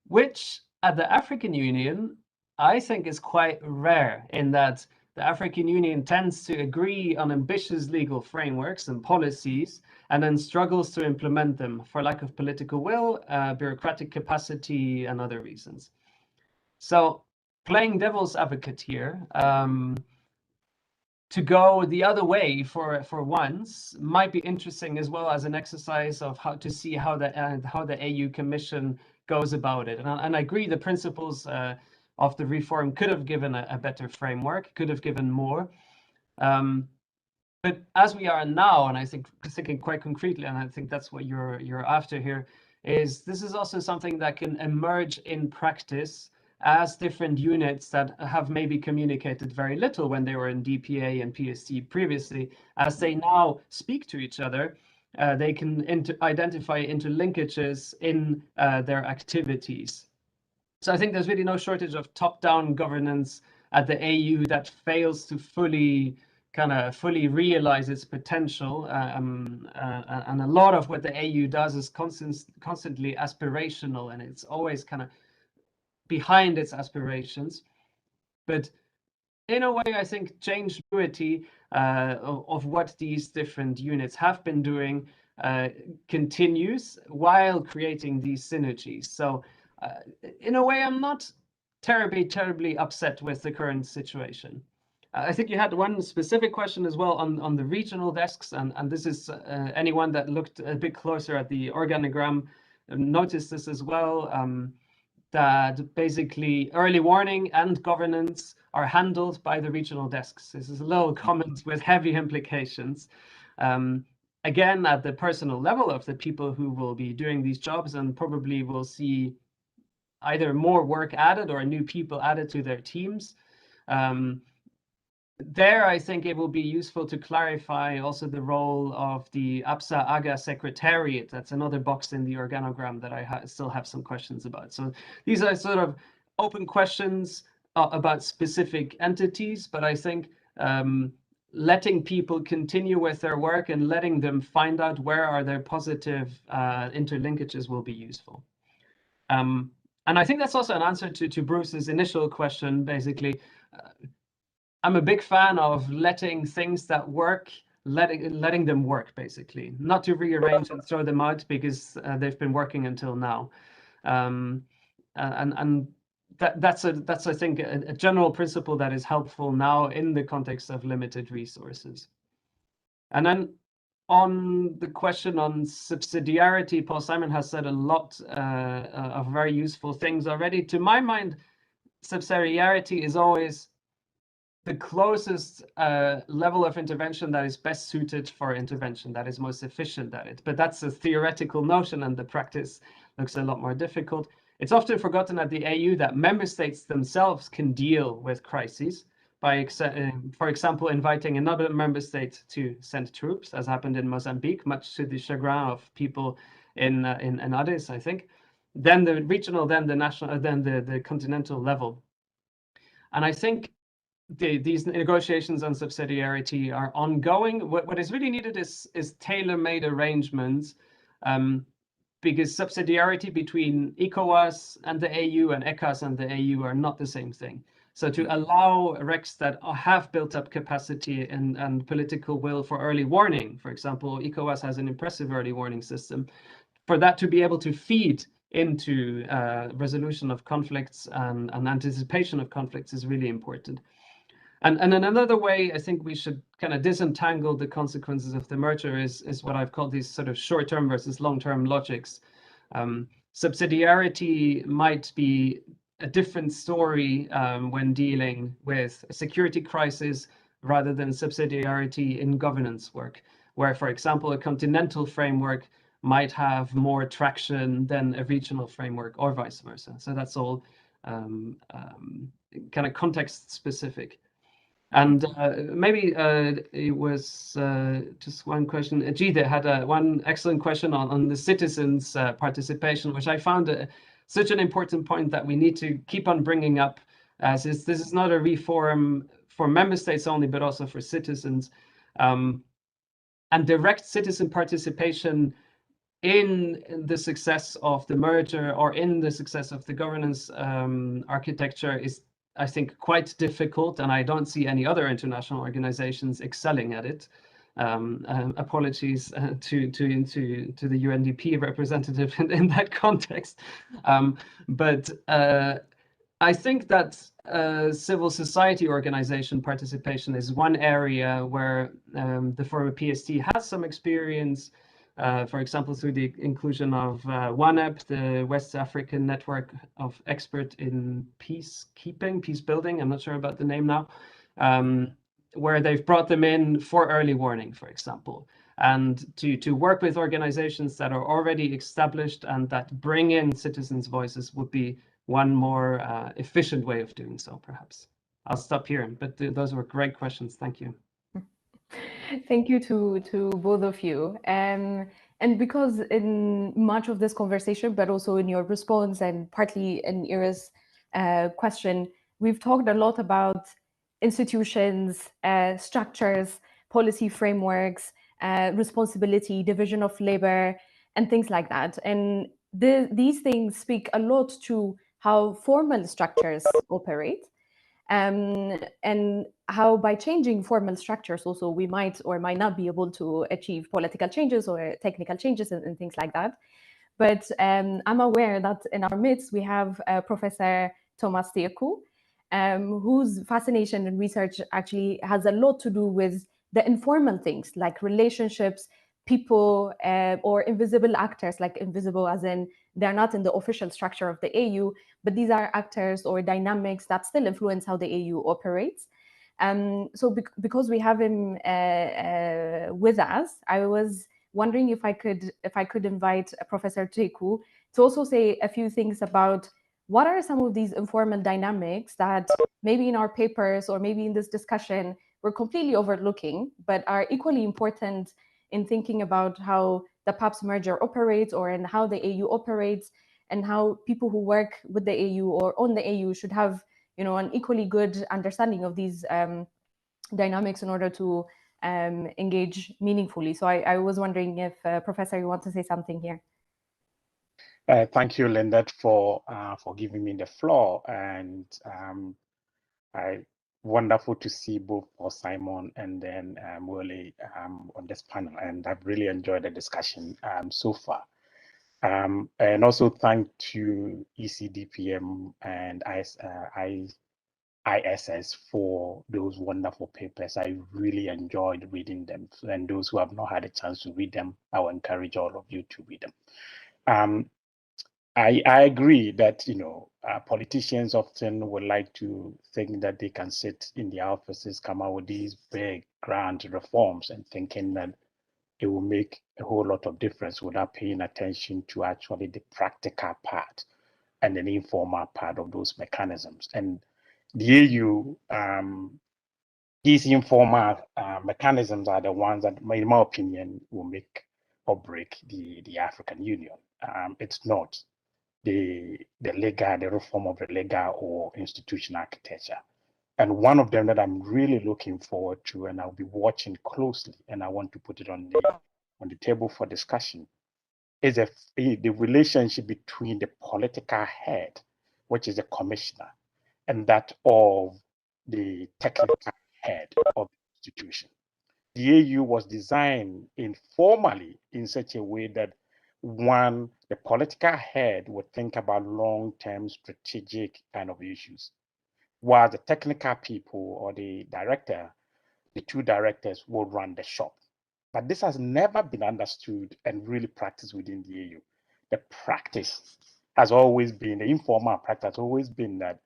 Which at the African Union, I think is quite rare, in that the African Union tends to agree on ambitious legal frameworks and policies, and then struggles to implement them for lack of political will, bureaucratic capacity, and other reasons. So playing devil's advocate here, to go the other way for once might be interesting, as well as an exercise of how to see how the AU Commission goes about it. And I agree, the principles of the reform could have given a better framework, could have given more. But as we are now, and I think thinking quite concretely, and I think that's what you're after here, is this is also something that can emerge in practice as different units that have maybe communicated very little when they were in DPA and PST previously, as they now speak to each other, they can identify interlinkages in their activities. So I think there's really no shortage of top-down governance at the AU that fails to fully realize its potential, and a lot of what the AU does is constantly aspirational, and it's always kind of behind its aspirations. But in a way, I think changeability of what these different units have been doing continues while creating these synergies. So in a way, I'm not terribly upset with the current situation. I think you had one specific question as well on the regional desks, and this is anyone that looked a bit closer at the organogram noticed this as well, that basically early warning and governance are handled by the regional desks. This is a little comment with heavy implications. Again, at the personal level of the people who will be doing these jobs, and probably will see either more work added or new people added to their teams. There, I think it will be useful to clarify also the role of the APSA AGA Secretariat. That's another box in the organogram that I still have some questions about. So these are sort of open questions about specific entities, but I think letting people continue with their work and letting them find out where are their positive interlinkages will be useful. And I think that's also an answer to Bruce's initial question, basically. I'm a big fan of letting things that work, letting them work, basically, not to rearrange and throw them out because they've been working until now. And that's I think a general principle that is helpful now in the context of limited resources. And then on the question on subsidiarity, Paul Simon has said a lot of very useful things already. To my mind, subsidiarity is always the closest level of intervention that is best suited for intervention, that is most efficient at it. But that's a theoretical notion, and the practice looks a lot more difficult. It's often forgotten at the AU that member states themselves can deal with crises by, for example, inviting another member state to send troops, as happened in Mozambique, much to the chagrin of people in Addis, I think. Then the regional, then the national, then the continental level. And I think these negotiations on subsidiarity are ongoing. What is really needed is tailor-made arrangements, because subsidiarity between ECOWAS and the AU and ECAS and the AU are not the same thing. So to allow RECs that have built up capacity and political will for early warning, for example, ECOWAS has an impressive early warning system, for that to be able to feed into resolution of conflicts and anticipation of conflicts is really important. And in another way, I think we should kind of disentangle the consequences of the merger is what I've called these sort of short-term versus long-term logics. Subsidiarity might be a different story when dealing with a security crisis rather than subsidiarity in governance work, where, for example, a continental framework might have more traction than a regional framework or vice versa. So that's all kind of context specific. And maybe it was just one question. Jide had one excellent question on the citizens' participation, which I found such an important point that we need to keep on bringing up, as this is not a reform for member states only, but also for citizens. And direct citizen participation in the success of the merger or in the success of the governance architecture is, I think, quite difficult, and I don't see any other international organizations excelling at it. Apologies to the UNDP representative in that context, but I think that civil society organization participation is one area where the former PST has some experience. For example, through the inclusion of WANEP, the West African Network of Expert in Peacekeeping, Peace Building, I'm not sure about the name now, where they've brought them in for early warning, for example, and to work with organizations that are already established and that bring in citizens' voices would be one more efficient way of doing so, perhaps. I'll stop here, but those were great questions. Thank you. Thank you to both of you. And because in much of this conversation, but also in your response and partly in Ira's question, we've talked a lot about institutions, structures, policy frameworks, responsibility, division of labor, and things like that. And these things speak a lot to how formal structures operate, and how by changing formal structures also we might or might not be able to achieve political changes or technical changes and things like that. But I'm aware that in our midst we have Professor Thomas Teku, whose fascination and research actually has a lot to do with the informal things like relationships, people, or invisible actors, like invisible as in they're not in the official structure of the AU, but these are actors or dynamics that still influence how the AU operates. So because we have him with us, I was wondering if I could invite Professor Teku to also say a few things about what are some of these informal dynamics that maybe in our papers or maybe in this discussion we're completely overlooking, but are equally important in thinking about how the PAPS merger operates or in how the AU operates, and how people who work with the AU or on the AU should have, an equally good understanding of these dynamics in order to engage meaningfully. So I was wondering if, Professor, you want to say something here? Thank you, Lynette, for giving me the floor. And wonderful to see both Paul Simon and then Wole on this panel. And I've really enjoyed the discussion so far. And also thank to ECDPM and ISS for those wonderful papers. I really enjoyed reading them. And those who have not had a chance to read them, I will encourage all of you to read them. I agree that politicians often would like to think that they can sit in the offices, come out with these big grand reforms and thinking that it will make a whole lot of difference without paying attention to actually the practical part and the informal part of those mechanisms. And the AU, these informal mechanisms are the ones that, in my opinion, will make or break the African Union. It's not the reform of the legal or institutional architecture. And one of them that I'm really looking forward to, and I'll be watching closely, and I want to put it on the table for discussion, is the relationship between the political head, which is the commissioner, and that of the technical head of the institution. The AU was designed informally in such a way that the political head would think about long-term strategic kind of issues, while the technical people or the two directors will run the shop. But this has never been understood and really practiced within the AU. The practice has always been, the informal practice has always been that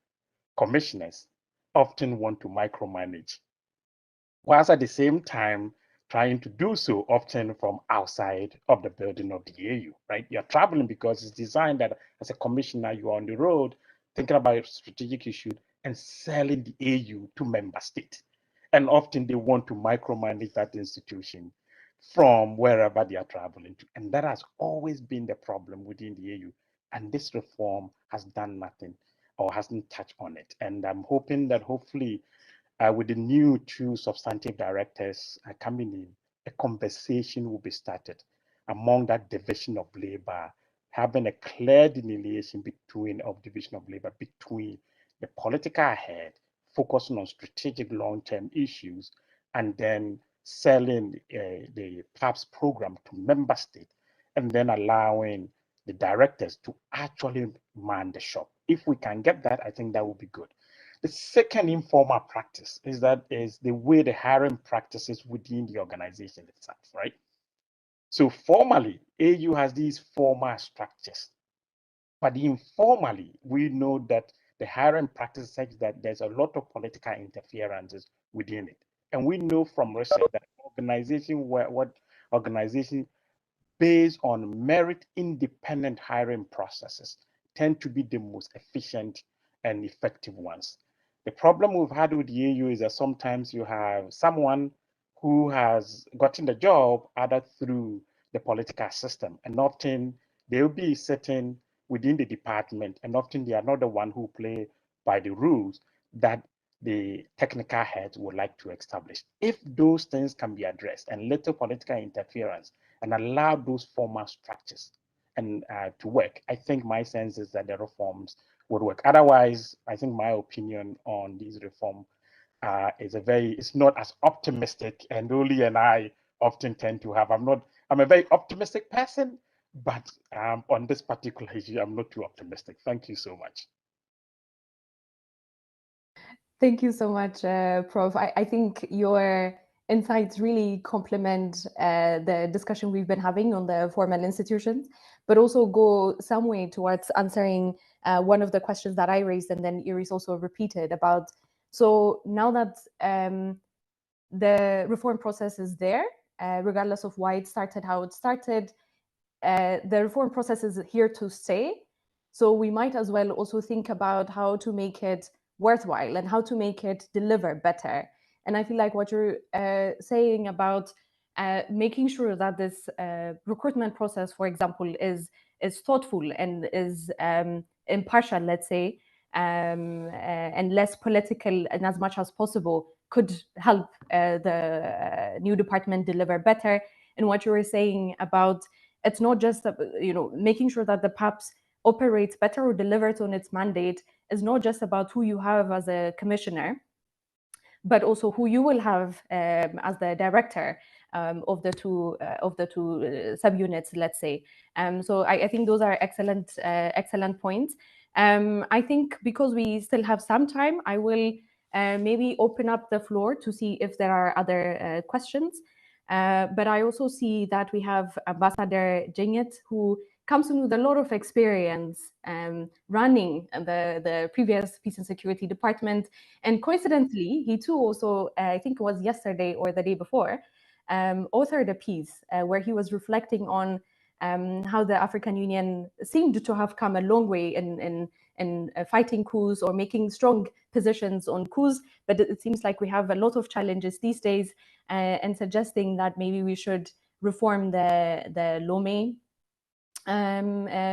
commissioners often want to micromanage, whilst at the same time trying to do so often from outside of the building of the AU, right? You're traveling because it's designed that as a commissioner, you're on the road thinking about strategic issues and selling the AU to member states. And often they want to micromanage that institution from wherever they are traveling to. And that has always been the problem within the AU. And this reform has done nothing or hasn't touched on it. And I'm hoping that hopefully with the new two substantive directors coming in, a conversation will be started among that division of labor, having a clear delineation of division of labor between the political head, focusing on strategic long-term issues, and then selling the PAPS program to member states, and then allowing the directors to actually man the shop. If we can get that, I think that would be good. The second informal practice is the way the hiring practices within the organization itself, right? So formally, AU has these formal structures, but informally, we know that the hiring practice is such that there's a lot of political interferences within it. And we know from research that organizations based on merit independent hiring processes tend to be the most efficient and effective ones. The problem we've had with the AU is that sometimes you have someone who has gotten the job either through the political system, and often they'll be sitting within the department, and often they are not the one who play by the rules that the technical heads would like to establish. If those things can be addressed and little political interference and allow those formal structures and to work, I think my sense is that the reforms would work. Otherwise, I think my opinion on these reform it's not as optimistic, and Oli and I often tend to have. I'm a very optimistic person, but on this particular issue, I'm not too optimistic. Thank you so much. Thank you so much, Prof. I think your insights really complement the discussion we've been having on the formal institutions, but also go some way towards answering one of the questions that I raised, and then Iris also repeated about. So now that the reform process is there, regardless of why it started, how it started, the reform process is here to stay. So we might as well also think about how to make it worthwhile and how to make it deliver better. And I feel like what you're saying about making sure that this recruitment process, for example, is thoughtful and is impartial, let's say, and less political, and as much as possible could help the new department deliver better. And what you were saying about, it's not just making sure that the PAPS operates better or delivers on its mandate is not just about who you have as a commissioner, but also who you will have as the director of the two subunits, let's say. So I think those are excellent points. I think because we still have some time, I will maybe open up the floor to see if there are other questions. But I also see that we have Ambassador Jingit, who comes in with a lot of experience running the previous Peace and Security Department. And coincidentally, he too also, I think it was yesterday or the day before, authored a piece where he was reflecting on how the African Union seemed to have come a long way in fighting coups or making strong positions on coups, but it seems like we have a lot of challenges these days, and suggesting that maybe we should reform the Lomé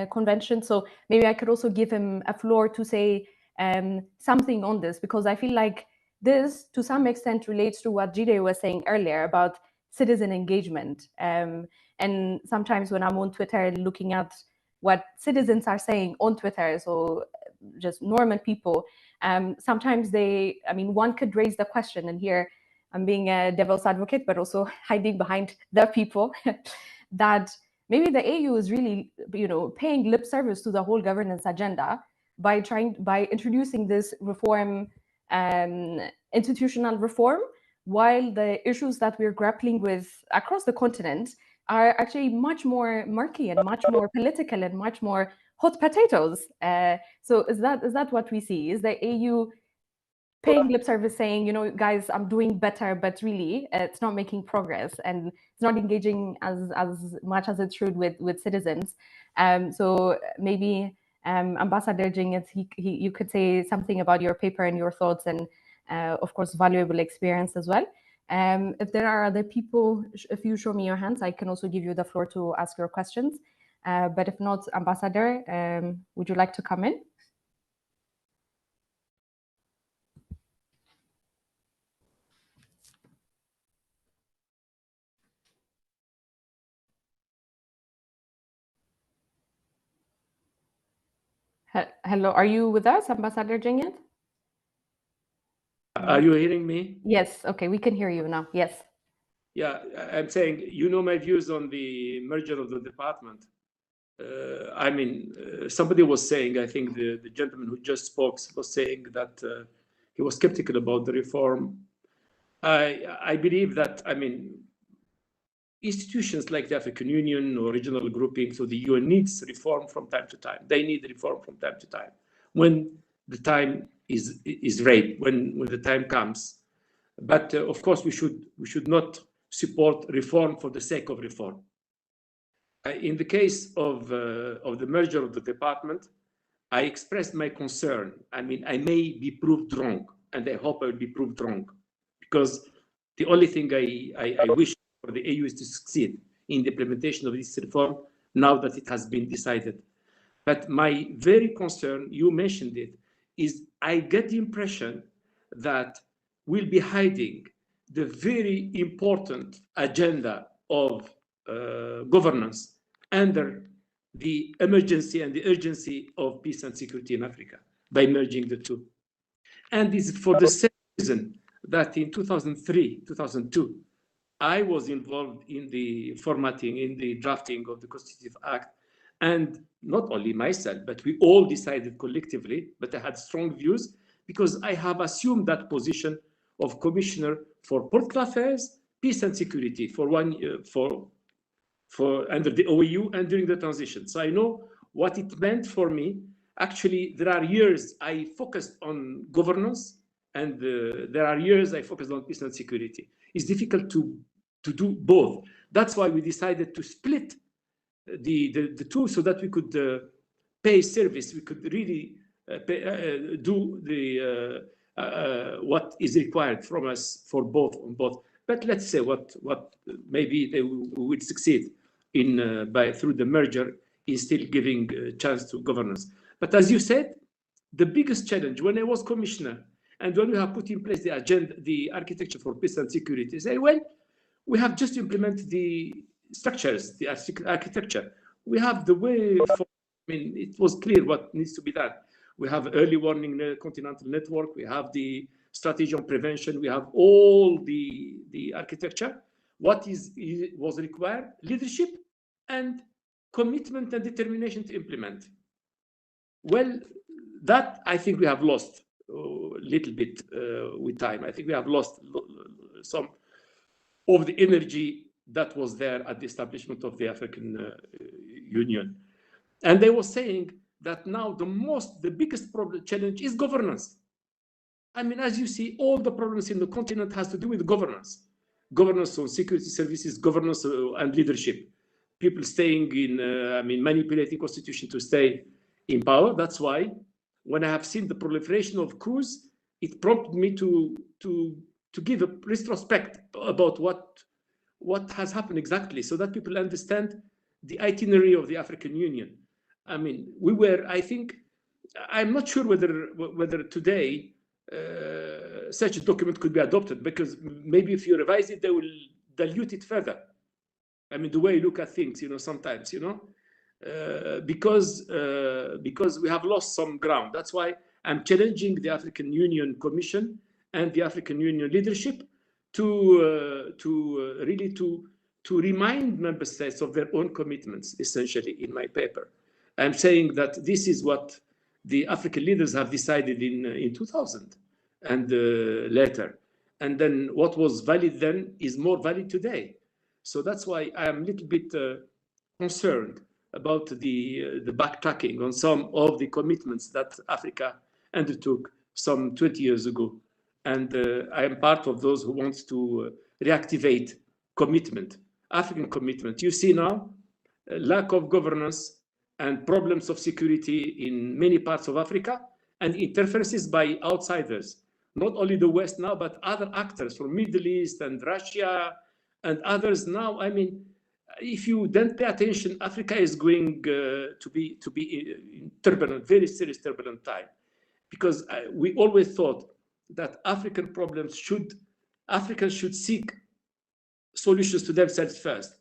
convention. So maybe I could also give him a floor to say something on this, because I feel like this to some extent relates to what Jide was saying earlier about citizen engagement. And sometimes when I'm on Twitter looking at what citizens are saying on Twitter, so just normal people, sometimes one could raise the question, and here I'm being a devil's advocate, but also hiding behind the people, that maybe the AU is really, paying lip service to the whole governance agenda by introducing this reform, institutional reform, while the issues that we're grappling with across the continent are actually much more murky and much more political and much more hot potatoes. So is that what we see? Is the AU paying lip service saying, guys, I'm doing better, but really it's not making progress and it's not engaging as much as it should with citizens? So maybe Ambassador Jingit, you could say something about your paper and your thoughts, and of course valuable experience as well. If there are other people, if you show me your hands, I can also give you the floor to ask your questions. But if not, Ambassador, would you like to come in? Hello, are you with us, Ambassador Jingit? Are you hearing me? Yes, okay, we can hear you now, yes. Yeah, I'm saying, my views on the merger of the department. Somebody was saying, I think the gentleman who just spoke was saying that he was skeptical about the reform. I believe that, institutions like the African Union or regional groupings or the UN needs reform from time to time. They need reform from time to time. When the time is right, when the time comes. But of course, we should not support reform for the sake of reform. In the case of the merger of the department, I expressed my concern. I may be proved wrong, and I hope I will be proved wrong, because the only thing I wish for the AU is to succeed in the implementation of this reform now that it has been decided. But my very concern, you mentioned it, is I get the impression that we'll be hiding the very important agenda of governance under the emergency and the urgency of peace and security in Africa by merging the two. And it's for the same reason that in 2003, 2002, I was involved in the formatting, in the drafting of the Constitutive Act. And not only myself, but we all decided collectively, but I had strong views because I have assumed that position of Commissioner for Political Affairs, Peace and Security for 1 year, for under the OAU and during the transition. So I know what it meant for me. Actually, there are years I focused on governance, and there are years I focused on peace and security. It's difficult to do both. That's why we decided to split the two so that we could pay service. We could really do the what is required from us for both on both. But let's say what maybe they would succeed in through the merger in still giving a chance to governance. But as you said, the biggest challenge when I was commissioner and when we have put in place the agenda, the architecture for peace and security, say, well, we have just implemented the structures, the architecture. We have the way for, I mean, it was clear what needs to be done. We have early warning continental network. We have the strategy on prevention. We have all the architecture. What was required? Leadership and commitment and determination to implement. Well, that I think we have lost a little bit with time. I think we have lost some of the energy that was there at the establishment of the African Union. And they were saying that now the biggest problem challenge is governance. I mean, as you see, all the problems in the continent has to do with governance. Governance on security services, governance and leadership. People staying in, I mean, manipulating constitution to stay in power. That's why when I have seen the proliferation of coups, it prompted me to give a retrospect about what has happened exactly so that people understand the itinerary of the African Union. I mean, we were, I think, I'm not sure whether today such a document could be adopted, because maybe if you revise it, they will dilute it further. I mean, the way you look at things, you know, sometimes, you know, because we have lost some ground. That's why I'm challenging the African Union Commission and the African Union leadership to really remind member states of their own commitments, essentially, in my paper. I'm saying that this is what the African leaders have decided in 2000 and later. And then what was valid then is more valid today. So that's why I am a little bit concerned about the backtracking on some of the commitments that Africa undertook some 20 years ago. And I am part of those who want to reactivate commitment, African commitment. You see now, lack of governance and problems of security in many parts of Africa, and interferences by outsiders, not only the West now, but other actors from Middle East and Russia and others now. I mean, if you don't pay attention, Africa is going to be in turbulent, very serious turbulent time, because we always thought that African problems Africans should seek solutions to themselves first,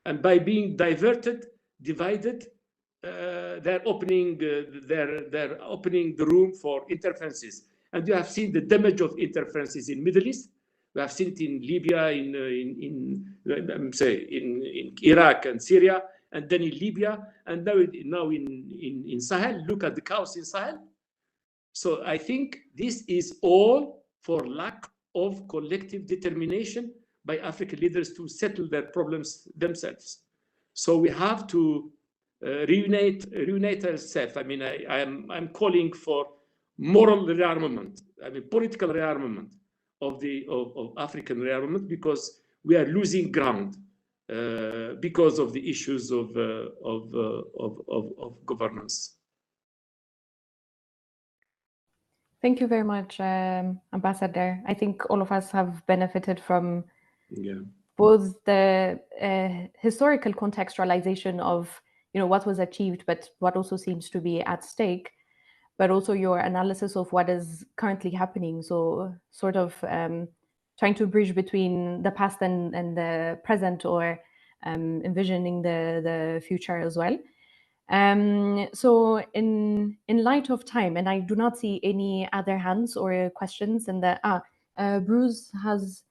and by being diverted, divided, they're opening the room for interferences. And you have seen the damage of interferences in Middle East. We have seen it in Libya, in Iraq and Syria, and then in Libya, and now in Sahel. Look at the chaos in Sahel. So I think this is all for lack of collective determination by African leaders to settle their problems themselves. So we have to reunite ourselves. I mean, I'm calling for moral rearmament, I mean, political rearmament of African rearmament, because we are losing ground because of the issues of governance. Thank you very much, Ambassador. I think all of us have benefited from both the historical contextualization of what was achieved, but what also seems to be at stake, but also your analysis of what is currently happening. So sort of trying to bridge between the past and the present, or envisioning the future as well. So in light of time, and I do not see any other hands or questions in the, Bruce has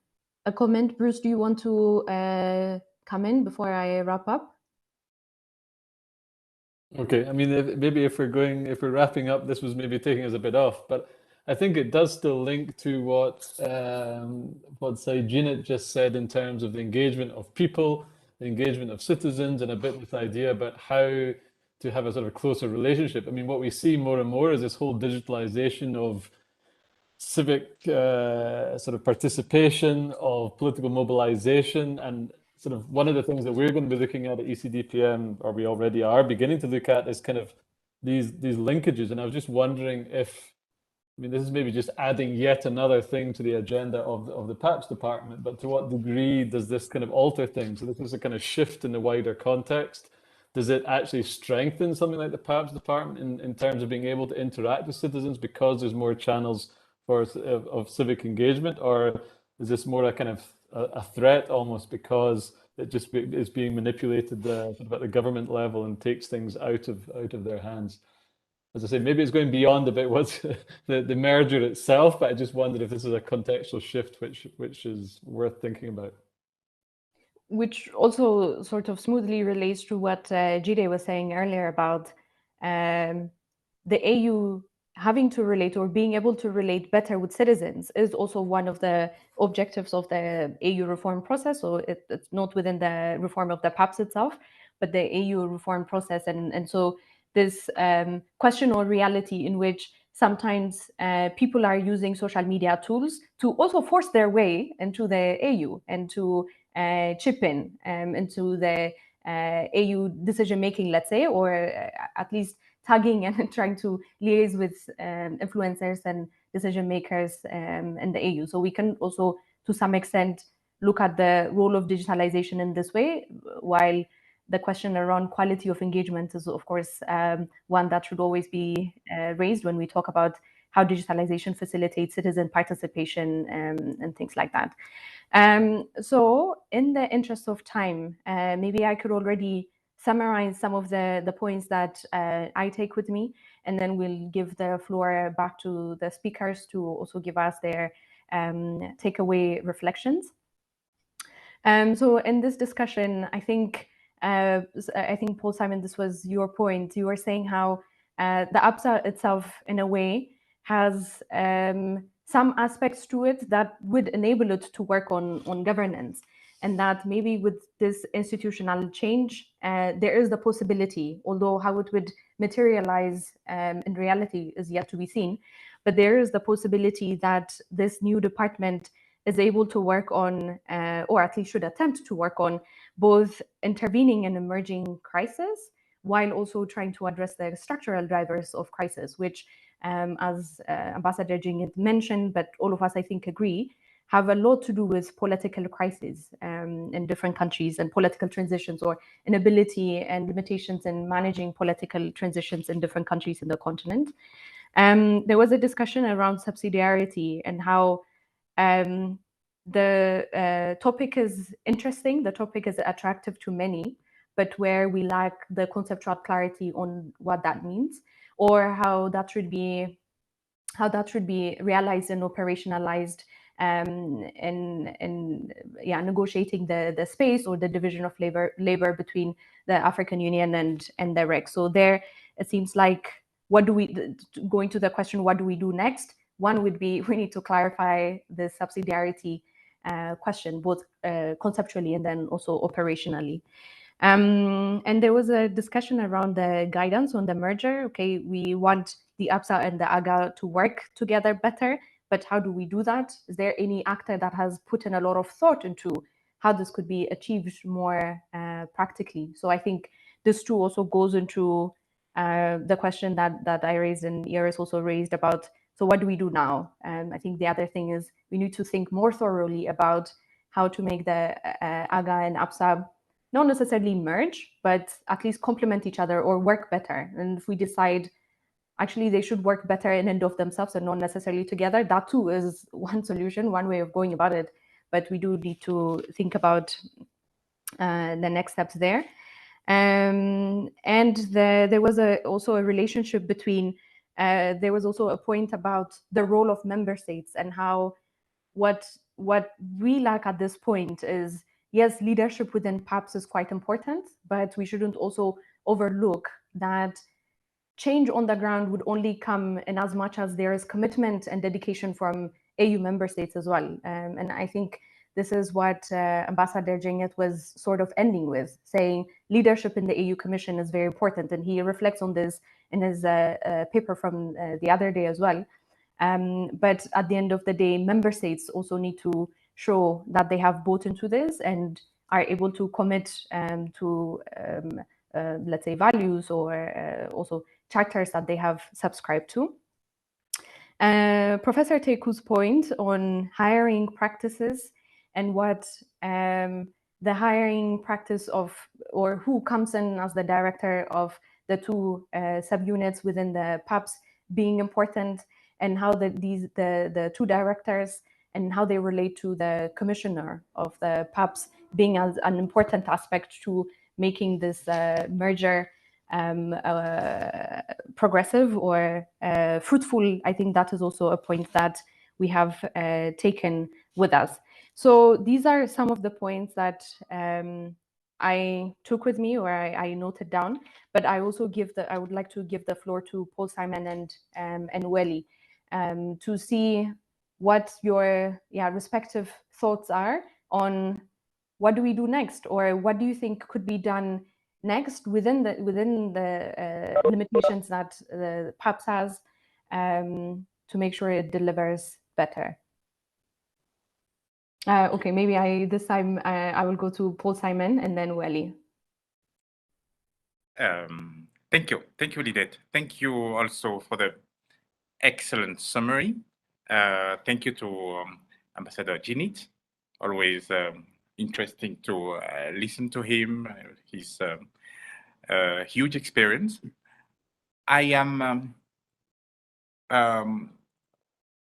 a comment. Bruce, do you want to come in before I wrap up? Okay, I mean, maybe if we're wrapping up, this was maybe taking us a bit off, but I think it does still link to what Jeanette just said in terms of the engagement of people, the engagement of citizens, and a bit this idea about how to have a sort of closer relationship. I mean, what we see more and more is this whole digitalization of civic sort of participation, of political mobilization, and sort of one of the things that we're going to be looking at ECDPM, or we already are beginning to look at, is kind of these linkages. And I was just wondering if, I mean, this is maybe just adding yet another thing to the agenda of the PAPS department, but to what degree does this kind of alter things? So this is a kind of shift in the wider context. Does it actually strengthen something like the PAPS department in terms of being able to interact with citizens because there's more channels of civic engagement, or is this more a kind of a threat almost because it just is being manipulated sort of at the government level and takes things out of their hands? As I say, maybe it's going beyond a bit what's the merger itself, but I just wondered if this is a contextual shift which is worth thinking about. Which also sort of smoothly relates to what Jide was saying earlier about the AU having to relate or being able to relate better with citizens is also one of the objectives of the AU reform process. So it's not within the reform of the PAPS itself, but the AU reform process. And so this question or reality in which sometimes people are using social media tools to also force their way into the AU and to chip in into the AU decision-making, let's say, or at least tagging and trying to liaise with influencers and decision makers in the AU. So we can also, to some extent, look at the role of digitalization in this way, while the question around quality of engagement is, of course, one that should always be raised when we talk about how digitalization facilitates citizen participation and things like that. So in the interest of time, maybe I could already summarize some of the points that I take with me, and then we'll give the floor back to the speakers to also give us their takeaway reflections. So in this discussion, I think Paul Simon, this was your point. You were saying how the APSA itself, in a way, has some aspects to it that would enable it to work on governance, and that maybe with this institutional change, there is the possibility, although how it would materialize in reality is yet to be seen, but there is the possibility that this new department is able to work on, or at least should attempt to work on, both intervening in emerging crises while also trying to address the structural drivers of crisis, which, as Ambassador Jing mentioned, but all of us, I think, agree, have a lot to do with political crises in different countries and political transitions, or inability and limitations in managing political transitions in different countries in the continent. There was a discussion around subsidiarity and how the topic is interesting, the topic is attractive to many, but where we lack the conceptual clarity on what that means, or how that should be realized and operationalized in negotiating the space or the division of labor between the African Union and the REC. So there, it seems like, going to the question, what do we do next? One would be, we need to clarify the subsidiarity question, both conceptually and then also operationally. And there was a discussion around the guidance on the merger. Okay, we want the APSA and the AGA to work together better, but how do we do that? Is there any actor that has put in a lot of thought into how this could be achieved more practically? So I think this too also goes into the question that I raised and Iris also raised about, so what do we do now? I think the other thing is we need to think more thoroughly about how to make the AGA and APSA not necessarily merge, but at least complement each other or work better. And if we decide actually they should work better in and of themselves and not necessarily together, that too is one solution, one way of going about it. But we do need to think about the next steps there. And there was also a relationship between, there was also a point about the role of member states and how what we lack at this point is, yes, leadership within PAPS is quite important, but we shouldn't also overlook that change on the ground would only come in as much as there is commitment and dedication from AU member states as well. And I think this is what Ambassador Djenget was sort of ending with, saying leadership in the AU Commission is very important. And he reflects on this in his paper from the other day as well. But at the end of the day, member states also need to show that they have bought into this and are able to commit to, let's say, values or also charters that they have subscribed to. Professor Teku's point on hiring practices and what the hiring practice of, or who comes in as the director of the two subunits within the PAPS being important, and how the two directors and how they relate to the commissioner of the PAPS being as an important aspect to making this merger progressive or fruitful. I think that is also a point that we have taken with us. So these are some of the points that I took with me, or I noted down. But I also I would like to give the floor to Paul Simon and Welly to see what your respective thoughts are on what do we do next, or what do you think could be done next within the limitations that the PAPS has to make sure it delivers better. Okay, maybe this time I will go to Paul Simon and then Welly. Thank you, Lidette. Thank you also for the excellent summary. Thank you to Ambassador Djenget. Always interesting to listen to him. His huge experience.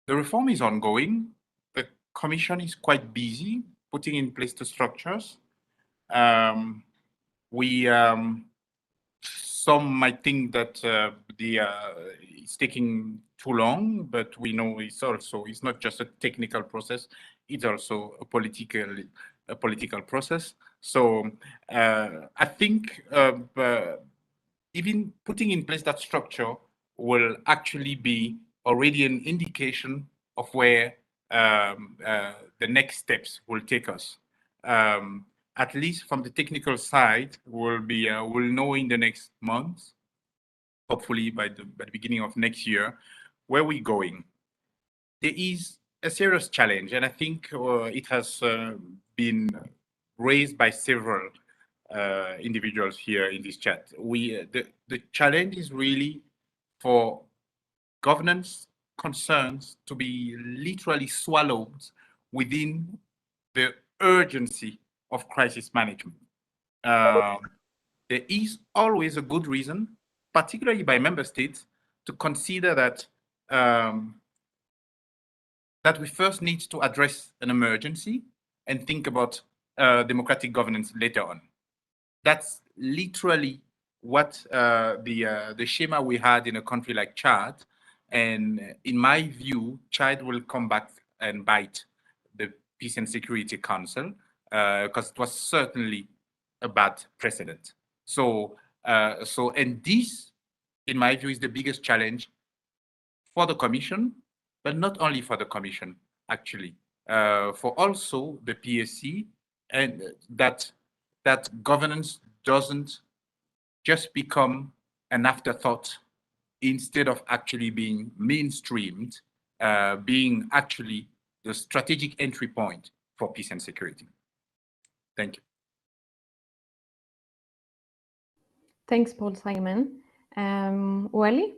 The reform is ongoing. The Commission is quite busy putting in place the structures. Some might think that it's taking too long, but we know it's not just a technical process; it's also a political process. So I think even putting in place that structure will actually be already an indication of where the next steps will take us. At least from the technical side, we'll know in the next months, hopefully by the beginning of next year, where we're going. There is a serious challenge, and I think it has been raised by several individuals here in this chat. The challenge is really for governance concerns to be literally swallowed within the urgency of crisis management. There is always a good reason, particularly by member states, to consider that that we first need to address an emergency and think about democratic governance later on. That's literally what the schema we had in a country like Chad, and in my view, Chad will come back and bite the Peace and Security Council because it was certainly a bad precedent. So and this, in my view, is the biggest challenge for the Commission, but not only for the Commission, actually, for also the PSC, and that governance doesn't just become an afterthought instead of actually being mainstreamed, being actually the strategic entry point for peace and security. Thank you. Thanks, Paul Simon. Welly?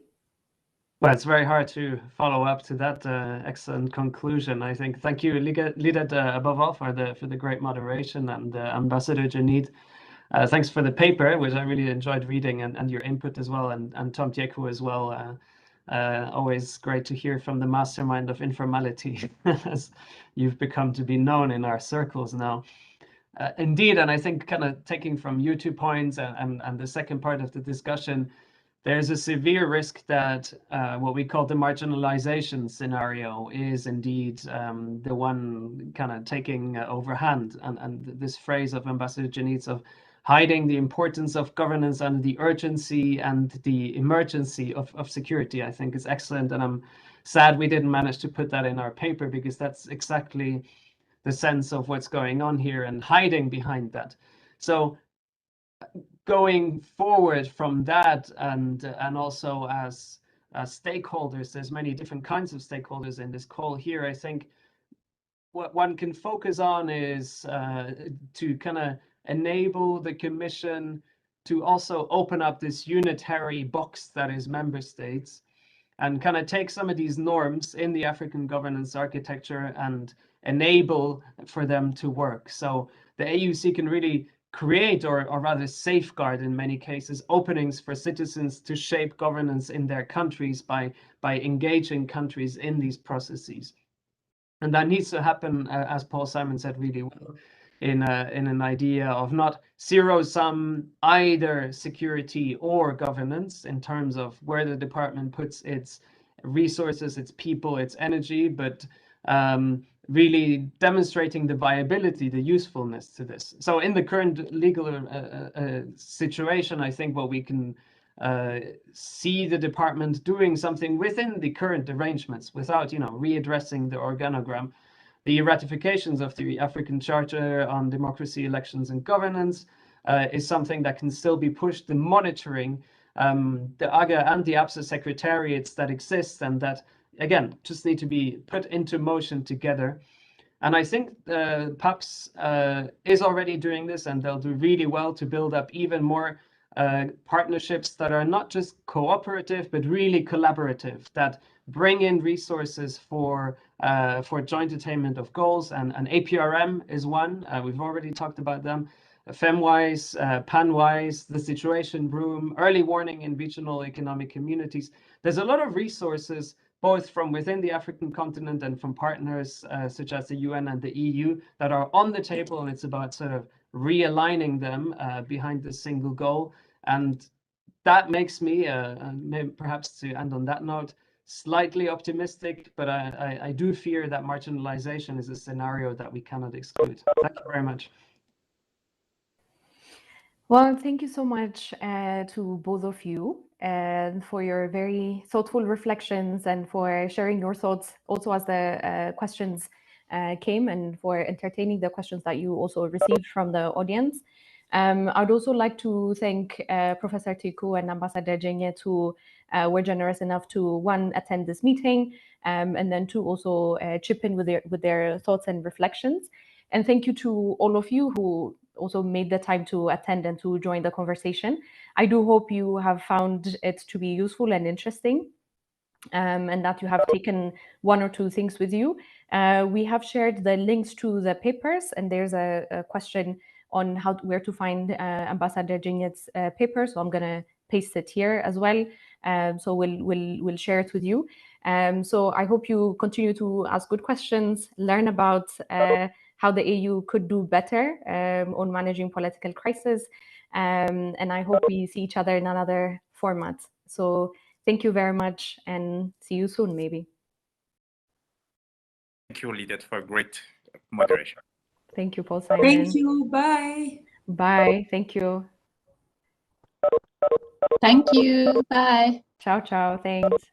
Well, it's very hard to follow up to that excellent conclusion. I think thank you, Lidette, above all for the great moderation, and Ambassador Djenget. Thanks for the paper, which I really enjoyed reading, and your input as well, and Tom Teku as well. Always great to hear from the mastermind of informality, as you've become to be known in our circles now. indeed, and I think kind of taking from you 2 points and the second part of the discussion, there's a severe risk that what we call the marginalization scenario is indeed the one kind of taking overhand. And this phrase of Ambassador Janit's of hiding the importance of governance and the urgency and the emergency of security, I think is excellent. And I'm sad we didn't manage to put that in our paper, because that's exactly the sense of what's going on here and hiding behind that. So going forward from that, and also as stakeholders, there's many different kinds of stakeholders in this call here. I think what one can focus on is to kind of enable the Commission to also open up this unitary box that is member states, and kind of take some of these norms in the African governance architecture and enable for them to work. So the AUC can really create, or rather safeguard in many cases, openings for citizens to shape governance in their countries by engaging countries in these processes. And that needs to happen, as Paul Simon said really well, in an idea of not zero-sum either security or governance in terms of where the department puts its resources, its people, its energy, but really demonstrating the viability, the usefulness to this. So in the current legal situation, I think what we can see the department doing something within the current arrangements without, readdressing the organogram. The ratifications of the African Charter on Democracy, Elections and Governance is something that can still be pushed. The monitoring, the AGA and the APSA secretariats that exist and that, again, just need to be put into motion together. And I think PAPS is already doing this, and they'll do really well to build up even more partnerships that are not just cooperative, but really collaborative, that bring in resources for joint attainment of goals. And APRM is one. We've already talked about them. FemWise, PanWise, the Situation Room, early warning in regional economic communities. There's a lot of resources, both from within the African continent and from partners such as the UN and the EU, that are on the table, and it's about sort of realigning them behind this single goal. And that makes me, perhaps to end on that note, slightly optimistic, but I do fear that marginalization is a scenario that we cannot exclude. Thank you very much. Well, thank you so much to both of you and for your very thoughtful reflections and for sharing your thoughts also as the questions came, and for entertaining the questions that you also received from the audience. I'd also like to thank Professor Tiku and Ambassador Adeoye, who were generous enough to, one, attend this meeting, and then two, also chip in with their thoughts and reflections. And thank you to all of you who also made the time to attend and to join the conversation. I do hope you have found it to be useful and interesting, and that you have taken one or two things with you. We have shared the links to the papers, and there's a question on where to find Ambassador Adeoye's paper. So I'm going to paste it here as well. So we'll share it with you. So I hope you continue to ask good questions, learn about how the AU could do better on managing political crisis. And I hope we see each other in another format. So thank you very much, and see you soon, maybe. Thank you, Lidet, for great moderation. Thank you, Paul Simon. Thank you. Bye. Bye. Thank you. Thank you. Bye. Ciao, ciao. Thanks.